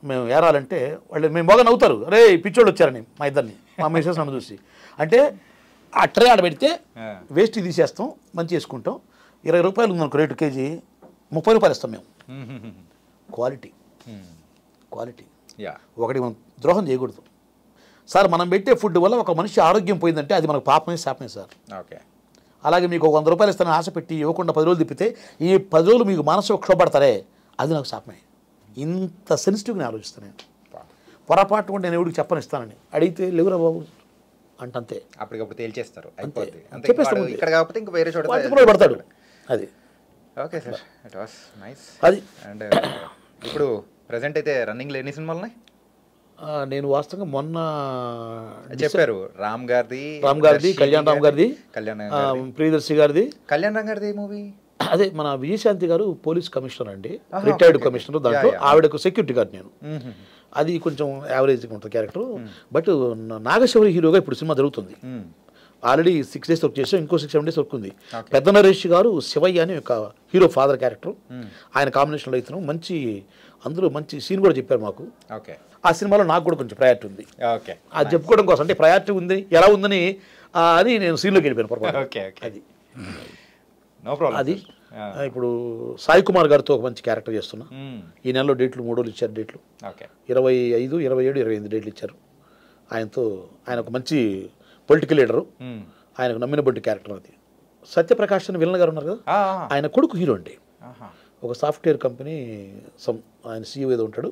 మేము ఏరాలంటే వాళ్ళు మేము బాగా నవ్వుతారు, అరే పిచ్చోళ్ళు వచ్చారని మా ఇద్దరిని, మా మిసెస్ నన్ను చూసి. అంటే ఆ ట్రే ఆడ పెడితే వేస్ట్ తీసేస్తాం, మంచి చేసుకుంటాం. 20 రూపాయలు ఉందనుకో రేటు, కేజీ 30 రూపాయలు ఇస్తాం మేము. క్వాలిటీ ఒకటి మనం ద్రోహం చేయకూడదు సార్. మనం పెట్టే ఫుడ్ వల్ల ఒక మనిషి ఆరోగ్యం పోయిందంటే అది మనకు పాపమే, శాపమే సార్. ఓకే. అలాగే మీకు 100 రూపాయలు ఇస్తానని ఆశ పెట్టి ఇవ్వకుండా 10 రోజులు తిప్పితే ఈ 10 రోజులు మీకు మనసు క్షోభపడతారే, అది నాకు శాపమే. ఇంత సెన్సిటివ్గా నేను ఆలోచిస్తాను. నేను పొరపాటు కూడా నేను ఎవరికి చెప్పని ఇస్తానని అడిగితే లేవురా బాబు అంతే, అప్పటికప్పుడు తేల్చేస్తారు, చెప్పేస్తాను. ఇక్కడ కాకపోతే ఇంకా వేరే చోట పడతాడు. అది okay sir, it was nice. అది అండ్ ఇప్పుడు ప్రెసెంట్ అయితే రన్నింగ్లో ఎన్ని సినిమాలు ఉన్నాయి? నేను వాస్తవంగా మొన్న చెప్పారు రామ్ గారిది, కళ్యాణ్ రామ్ గారిది, ప్రియదర్శి గారిది. కళ్యాణ్ రామ్ గారిది మూవీ అదే మన విజయశాంతి గారు పోలీస్ కమిషనర్ అండి, రిటైర్డ్ కమిషనర్. దాంట్లో ఆవిడకు సెక్యూరిటీ గార్డ్ నేను. అది కొంచెం యావరేజ్గా ఉంటుంది క్యారెక్టర్. బట్ నాగశౌరి హీరోగా ఇప్పుడు సినిమా జరుగుతుంది. ఆల్రెడీ 6 days వర్క్ చేసాం, ఇంకో 6-7 days వర్క్ ఉంది. పెద్ద నరేష్ గారు శివయ్య అని ఒక హీరో ఫాదర్ క్యారెక్టర్, ఆయన కాంబినేషన్లో అవుతున్నాం. అందులో మంచి సీన్ కూడా చెప్పారు మాకు. ఆ సినిమాలో నాకు కూడా కొంచెం ప్రయారిటీ ఉంది. అది చెప్పుకోవడం కోసం, అంటే ప్రయారిటీ ఉంది ఎలా ఉందని అది నేను సీన్లోకి వెళ్ళిపోయాను పొరపాటు. అది అది ఇప్పుడు సాయి కుమార్ గారితో ఒక మంచి క్యారెక్టర్ చేస్తున్నా. ఈ నెలలో డేట్లు 3 రోజులు ఇచ్చారు, డేట్లు 25, 27, 28 డేట్లు ఇచ్చారు. ఆయన ఒక మంచి పొలిటికల్ లీడరు, ఆయనకు నమ్మినబట్టి క్యారెక్టర్. అది సత్యప్రకాష్ అని విలన్ గారు ఉన్నారు కదా, ఆయన కొడుకు హీరో అండి. ఒక సాఫ్ట్వేర్ కంపెనీ ఆయన CEO ఏదో ఉంటాడు,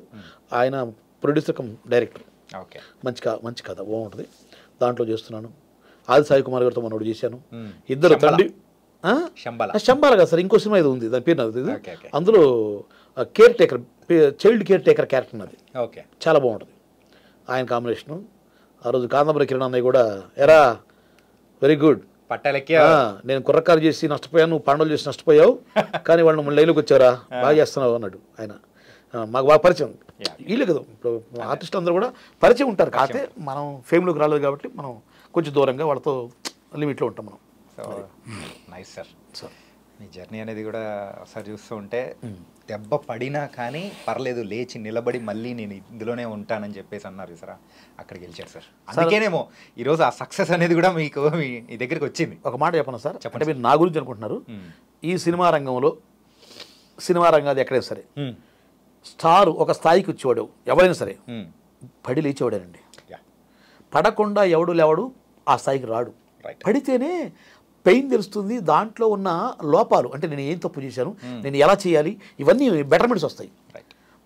ఆయన ప్రొడ్యూసర్ కమ్ డైరెక్టర్. మంచి కథ బాగుంటుంది, దాంట్లో చేస్తున్నాను. ఆది సాయి కుమార్ గారితో మనోడు చేశాను. ఇద్దరు తండ్రి శంబాల కదా సార్, ఇంకో సినిమా ఏదో ఉంది, దాని పేరు నాకు. అందులో care taker, child care taker character అది చాలా బాగుంటుంది. ఆయన కాంబినేషను. ఆ రోజు కాందమరి కిరణ్ అన్నయ్య కూడా ఎరా వెరీ గుడ్, నేను కుర్రకారు చేసి నష్టపోయాను, నువ్వు పాండవులు చేసి నష్టపోయావు, కానీ వాళ్ళు మన లైన్లోకి వచ్చారా, బాగా చేస్తున్నావు అన్నాడు ఆయన. మాకు బాగా పరిచయం. వీళ్ళు కదా ఇప్పుడు ఆర్టిస్టులు అందరూ కూడా పరిచయం ఉంటారు, కాకపోతే మనం ఫేమ్లోకి రాలేదు కాబట్టి మనం కొంచెం దూరంగా వాళ్ళతో లిమిట్లో ఉంటాం మనం. Nice sir. మీ జర్నీ అనేది కూడా ఒకసారి చూస్తూ ఉంటే దెబ్బ పడినా కానీ పర్లేదు, లేచి నిలబడి మళ్ళీ నేను ఇందులోనే ఉంటానని చెప్పేసి అన్నారు సార్. అక్కడికి గెలిచారు సార్, అందుకేనేమో ఈరోజు ఆ సక్సెస్ అనేది కూడా మీకు మీ దగ్గరికి వచ్చింది. ఒక మాట చెప్పను సార్, చెప్పండి. మీరు నా గురించి అనుకుంటున్నారు. ఈ సినిమా రంగంలో, సినిమా రంగం అది ఎక్కడైనా సరే స్టార్ ఒక స్థాయికి వచ్చేవాడు ఎవరైనా సరే పడి లేచేవాడేనండి. పడకుండా ఎవడు లేవడు ఆ స్థాయికి రాడు. పడితేనే పెయిన్ తెలుస్తుంది, దాంట్లో ఉన్న లోపాలు అంటే నేను ఏం తప్పు చేశాను, నేను ఎలా చేయాలి, ఇవన్నీ బెటర్మెంట్స్ వస్తాయి.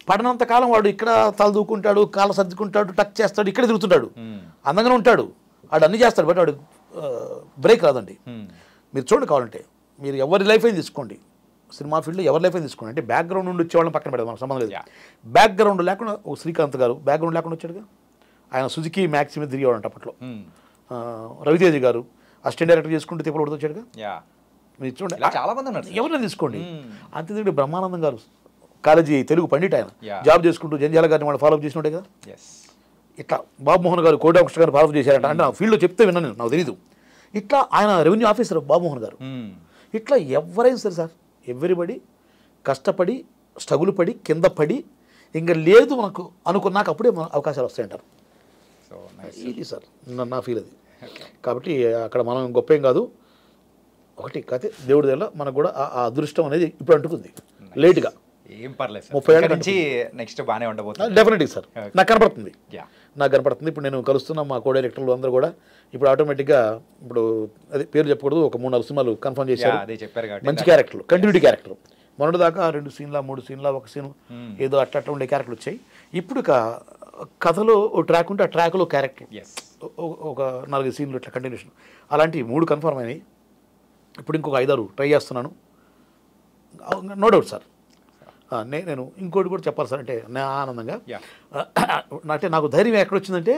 పడినంతకాలం వాడు ఇక్కడ తలదూకుంటాడు, కాళ్ళ సర్దుకుంటాడు, టచ్ చేస్తాడు, ఇక్కడ తిరుగుతుంటాడు, అందంగానే ఉంటాడు, వాడు అన్నీ చేస్తాడు, బట్ వాడు బ్రేక్ రాదండి. మీరు చూడండి, కావాలంటే మీరు ఎవరి లైఫ్ అయినా తీసుకోండి, సినిమా ఫీల్డ్లో ఎవరి లైఫ్ అయినా తీసుకోండి, అంటే బ్యాక్గ్రౌండ్ నుండి వచ్చేవాళ్ళని పక్కన పెడదాం, మనకు సంబంధం లేదు. బ్యాక్గ్రౌండ్ లేకుండా ఓ శ్రీకాంత్ గారు బ్యాక్గ్రౌండ్ లేకుండా వచ్చాడుగా, ఆయన సుజుకి మ్యాక్స్ మీద తిరిగేవాడంట అప్పట్లో. రవితేజ గారు అసిస్టెంట్ డైరెక్టర్ చేసుకుంటూ తిప్పలు పడుతూ వచ్చాడుగా. మీరు చూడండి, చాలా మంది ఉన్నారు, ఎవరైనా తీసుకోండి. అంతే బ్రహ్మానందం గారు కాలేజీ తెలుగు పండిట్, ఆయన జాబ్ చేసుకుంటూ జంజాల గారిని వాళ్ళు ఫాలో అప్ చేసినట్టే కదా. ఇట్లా బాబుమోహన్ గారు కోటాకృష్ణ గారు ఫాలో అప్ చేశారట, అంటే నా ఫీల్డ్లో చెప్తే విన్నాను నేను, నాకు తెలీదు. ఇట్లా ఆయన రెవెన్యూ ఆఫీసర్ బాబుమోహన్ గారు. ఇట్లా ఎవరైనా సరే సార్, ఎవ్రీబడి కష్టపడి స్ట్రగుల్ పడి కింద పడి ఇంకా లేదు మనకు అనుకున్నాక అప్పుడే మన అవకాశాలు వస్తాయంటారు. ఇది సార్ నా ఫీల్ అది. కాబట్టి అక్కడ మనం గొప్ప ఏం కాదు, ఒకటి కాకపోతే దేవుడి దగ్గర మనకు కూడా ఆ అదృష్టం అనేది ఇప్పుడు అంటుకుంది లేట్గా. ఏం పర్లేదు, 30 ఏళ్ళ నుంచి నెక్స్ట్ బాగానే ఉండబోతుంది డెఫినెట్గా సార్. నాకు కనపడుతుంది, ఇప్పుడు నేను కలుస్తున్న మా కో డైరెక్టర్లు అందరూ కూడా ఇప్పుడు ఆటోమేటిక్గా ఇప్పుడు అదే పేరు చెప్పకూడదు, ఒక 3-4 సినిమాలు కన్ఫర్మ్ చేశారు. మంచి క్యారెక్టర్లు, కంటిన్యూటీ క్యారెక్టర్. మొన్నటిదాకా 2 సీన్ల 3 సీన్ల 1 సీన్ ఏదో అట్లా ఉండే క్యారెక్టర్లు వచ్చాయి. ఇప్పుడు కథలో ఓ ట్రాక్ ఉంటే ఆ ట్రాక్లో క్యారెక్టర్ ఒక 4 సీన్లు ఇట్లా కంటిన్యూషన్, అలాంటి 3 కన్ఫర్మ్ అయినాయి. ఇప్పుడు ఇంకొక 5-6 ట్రై చేస్తున్నాను, నో డౌట్ సార్. నేను ఇంకోటి కూడా చెప్పాలి సార్, అంటే నా ఆనందంగా అంటే నాకు ధైర్యం ఎక్కడొచ్చిందంటే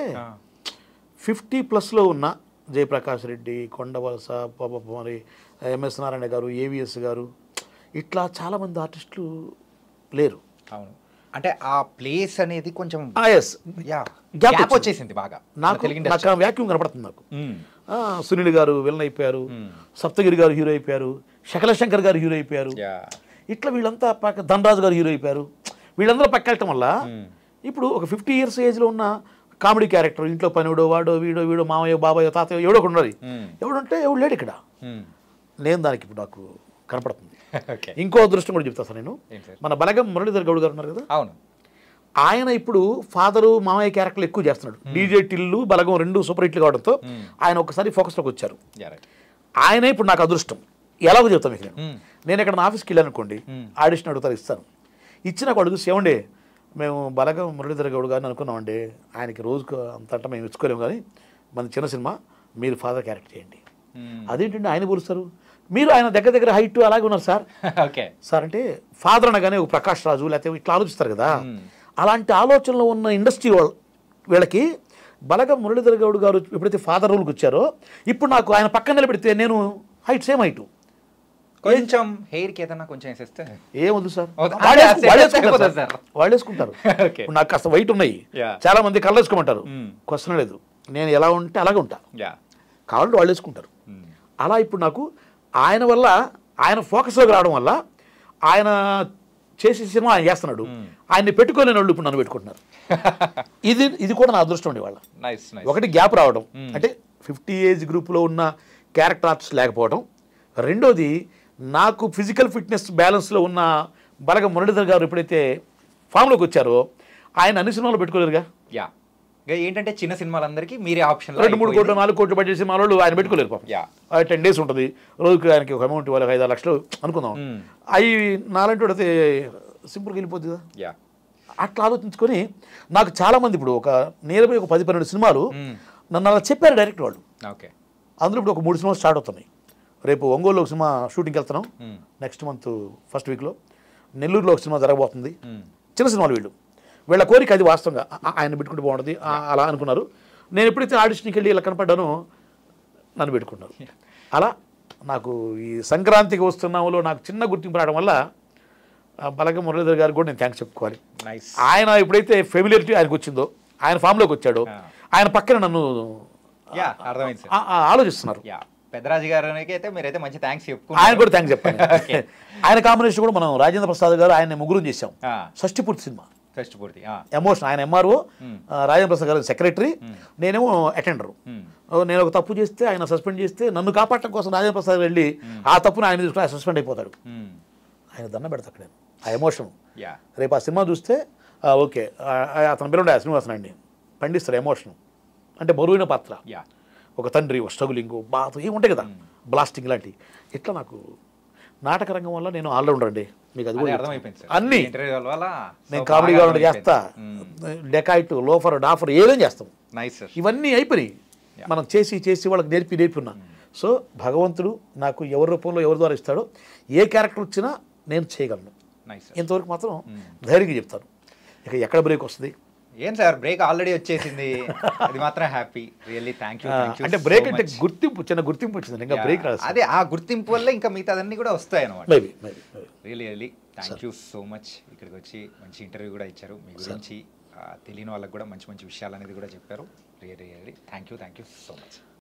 50+ ఉన్న జయప్రకాష్ రెడ్డి, కొండవలస, మరి ఎంఎస్ నారాయణ గారు, ఏవిఎస్ గారు, ఇట్లా చాలామంది ఆర్టిస్టులు లేరు. అవును, అంటే ఆ ప్లేస్ అనేది కొంచెం గ్యాప్ వచ్చేసింది బాగా. నాకు వ్యాక్యూమ్ కనపడుతుంది నాకు. సునీల్ గారు విలన్ అయిపోయారు, సప్తగిరి గారు హీరో అయిపోయారు, శకలశంకర్ గారు హీరో అయిపోయారు, ఇట్లా వీళ్ళంతా ధనరాజు గారు హీరో అయిపోయారు. వీళ్ళందరూ పక్కెళ్ళటం వల్ల ఇప్పుడు ఒక 50 years ఏజ్లో ఉన్న కామెడీ క్యారెక్టర్, ఇంట్లో పనివాడో వాడో వీడో మామయ్య బాబాయ్ తాతయ్య ఎవడో ఒకటి ఉన్నది, ఎవడంటే ఎవడు లేడు ఇక్కడ. నేను దానికి ఇప్పుడు నాకు కనపడుతుంది. ఇంకో అదృష్టం కూడా చెప్తా సార్ నేను. మన బలగం మురళీధర్ గౌడ్ గారు ఉన్నారు కదా, అవును, ఆయన ఇప్పుడు ఫాదరు మామయ్య క్యారెక్టర్లు ఎక్కువ చేస్తున్నాడు. డీజే టిల్లు బలగం 2 సూపర్ హిట్లు కావడంతో ఆయన ఒకసారి ఫోకస్లోకి వచ్చారు. ఆయనే ఇప్పుడు నాకు అదృష్టం. ఎలాగో చెప్తాను మీకు, నేను ఇక్కడ నా ఆఫీస్కి వెళ్ళాను అనుకోండి, ఆడిషన్ అడుగుతారు, ఇస్తాను. ఇచ్చినాక అడుగు ఏమండి మేము బలగం మురళీధర్ గౌడ్ గారిని అనుకున్నామండి, ఆయనకి రోజుకు అంతటా మేము ఇచ్చుకోలేము, కానీ మన చిన్న సినిమా మీరు ఫాదర్ క్యారెక్టర్ చేయండి. అదేంటండి ఆయన పోలుస్తారు, మీరు ఆయన దగ్గర హైట్ అలాగే ఉన్నారు సార్. సార్ అంటే ఫాదర్ అనగానే ఒక ప్రకాష్ రాజు లేకపోతే ఇట్లా ఆలోచిస్తారు కదా, అలాంటి ఆలోచనలో ఉన్న ఇండస్ట్రీ వీళ్ళకి బలగం మురళీధర్ గౌడ్ గారు ఎప్పుడైతే ఫాదర్ రోల్కి వచ్చారో, ఇప్పుడు నాకు ఆయన పక్కన నిలబెడితే నేను హైట్ సేమ్ హైటు, కొంచెం హెయిర్కి ఏదన్నా కొంచెం వేసేస్తే ఏమొద్దు సార్, వాళ్ళు వేసుకుంటారు. నాకు కాస్త వైట్ ఉన్నాయి, చాలా మంది కళ్ళు వేసుకోమంటారు, క్వశ్చన్ లేదు, నేను ఎలా ఉంటే అలాగే ఉంటా, కావాలంటే వాళ్ళు వేసుకుంటారు. అలా ఇప్పుడు నాకు ఆయన వల్ల, ఆయన ఫోకస్లోకి రావడం వల్ల, ఆయన చేసే సినిమా ఆయన చేస్తున్నాడు, ఆయన్ని పెట్టుకోలేని వాళ్ళు ఇప్పుడు నన్ను పెట్టుకుంటున్నారు. ఇది కూడా నా అదృష్టం అండి వాళ్ళ. ఒకటి గ్యాప్ రావడం, అంటే 50 ఏజ్ గ్రూప్లో ఉన్న క్యారెక్టర్ ఆర్టిస్ట్ లేకపోవడం, రెండోది నాకు ఫిజికల్ ఫిట్నెస్ బ్యాలెన్స్లో ఉన్న బలగం మురళీధర్ గారు ఎప్పుడైతే ఫామ్లోకి వచ్చారో ఆయన అన్ని సినిమాలు పెట్టుకోలేరుగా. ఏంటంటే చిన్న సినిమాలందరికీ మీరే ఆప్షన్ 2-3 కోట్లు 4 కోట్లు బడ్జెట్ సినిమాలు ఆయన పెట్టుకోలేరు పాపం. 10 days ఉంటుంది, రోజుకి ఆయనకి ఒక అమౌంట్ ఇవ్వాలి, 5-6 లక్షలు అనుకుందాం, అవి నాలంటి అయితే సింపుల్గా వెళ్ళిపోద్ది కదా. అట్లా ఆలోచించుకొని నాకు చాలామంది ఇప్పుడు ఒక నియర్బై ఒక 10-12 సినిమాలు నన్ను అలా చెప్పారు డైరెక్ట్ వాళ్ళు. అందులో ఇప్పుడు ఒక 3 సినిమాలు స్టార్ట్ అవుతున్నాయి. రేపు ఒంగోలులో ఒక సినిమా షూటింగ్కి వెళ్తున్నాం, నెక్స్ట్ మంత్ ఫస్ట్ వీక్లో. నెల్లూరులో ఒక సినిమా జరగబోతుంది. చిన్న సినిమాలు వీళ్ళ కోరిక అది, వాస్తవంగా ఆయన పెట్టుకుంటే బాగుంటుంది అలా అనుకున్నారు. నేను ఎప్పుడైతే ఆడిషన్కి వెళ్ళి ఇలా కనపడ్డానో నన్ను పెట్టుకున్నారు. అలా నాకు ఈ సంక్రాంతికి వస్తున్నాములో నాకు చిన్న గుర్తింపు రావడం వల్ల బలగం మురళీధర్ గారికి కూడా నేను థ్యాంక్స్ చెప్పుకోవాలి. ఆయన ఎప్పుడైతే ఫెమిలియరిటీ ఆయనకు వచ్చిందో, ఆయన ఫామ్లోకి వచ్చాడో, ఆయన పక్కన నన్ను ఆలోచిస్తున్నారు. పెద్దరాజు గారికి అయితే మీరైతే మంచి థ్యాంక్స్ చెప్పుకో, ఆయన కూడా థ్యాంక్స్ చెప్పాను. ఆయన కాంబినేషన్ కూడా మనం రాజేంద్ర ప్రసాద్ గారు ఆయన ముగ్గురు చేసాం. షష్ఠి పూర్తి సినిమా, ఎమోషన్. ఆయన ఎంఆర్ఓ, రాజేంద్ర ప్రసాద్ గారు సెక్రటరీ, నేనేమో అటెండరు. నేను ఒక తప్పు చేస్తే ఆయన సస్పెండ్ చేస్తే నన్ను కాపాడటం కోసం రాజేంద్ర ప్రసాద్ వెళ్ళి ఆ తప్పును ఆయన తీసుకుని సస్పెండ్ అయిపోతాడు. ఆయన దండం పెడతా అక్కడ, ఆ ఎమోషన్ యా రేపు ఆ సినిమా చూస్తే ఓకే అతని పేరు ఉండే శ్రీనివాసన్ అండి, పండిస్తారు ఎమోషన్ అంటే బరువైన పాత్ర, యా ఒక తండ్రి ఒక స్ట్రగులింగ్ బాధ ఏముంటాయి కదా, బ్లాస్టింగ్ లాంటివి. ఇట్లా నాకు నాటక రంగం వల్ల నేను ఆల్రౌండర్ అండి, మీకు అది కూడా అర్థమైపోయింది సార్ అన్నీ. ఇంటర్వ్యూ వల్ల నేను కామెడీగా ఉండి చేస్తా, డెకాయిట్ లోఫర్ డాఫర్ ఏదేం చేస్తాం, నైస్ సార్ ఇవన్నీ అయిపోయి మనం చేసి వాళ్ళకి నేర్పి ఉన్నా. సో భగవంతుడు నాకు ఎవరి రూపంలో ఎవరి ద్వారా ఇస్తాడో ఏ క్యారెక్టర్ వచ్చినా నేను చేయగలను. నైస్ సార్ ఇంతవరకు మాత్రం ధైర్యంగా చెప్తాను. ఇక ఎక్కడ బ్రేక్ వస్తుంది ఏం సార్ బ్రేక్ ఆల్రెడీ వచ్చేసింది, అది మాత్రం హ్యాపీ. రియల్లీ థ్యాంక్ యూ అంటే బ్రేక్ అంటే గుర్తింపు, చిన్న గుర్తింపు వచ్చింది, ఇంకా బ్రేక్ రాదు. అదే ఆ గుర్తింపు వల్ల ఇంకా మిగతాదన్నీ కూడా వస్తాయి అనమాట. Maybe really thank you so much. ఇక్కడికి వచ్చి మంచి ఇంటర్వ్యూ కూడా ఇచ్చారు, మీ గురించి తెలియని వాళ్ళకి కూడా మంచి మంచి విషయాలు అనేది కూడా చెప్పారు. Really thank you so much.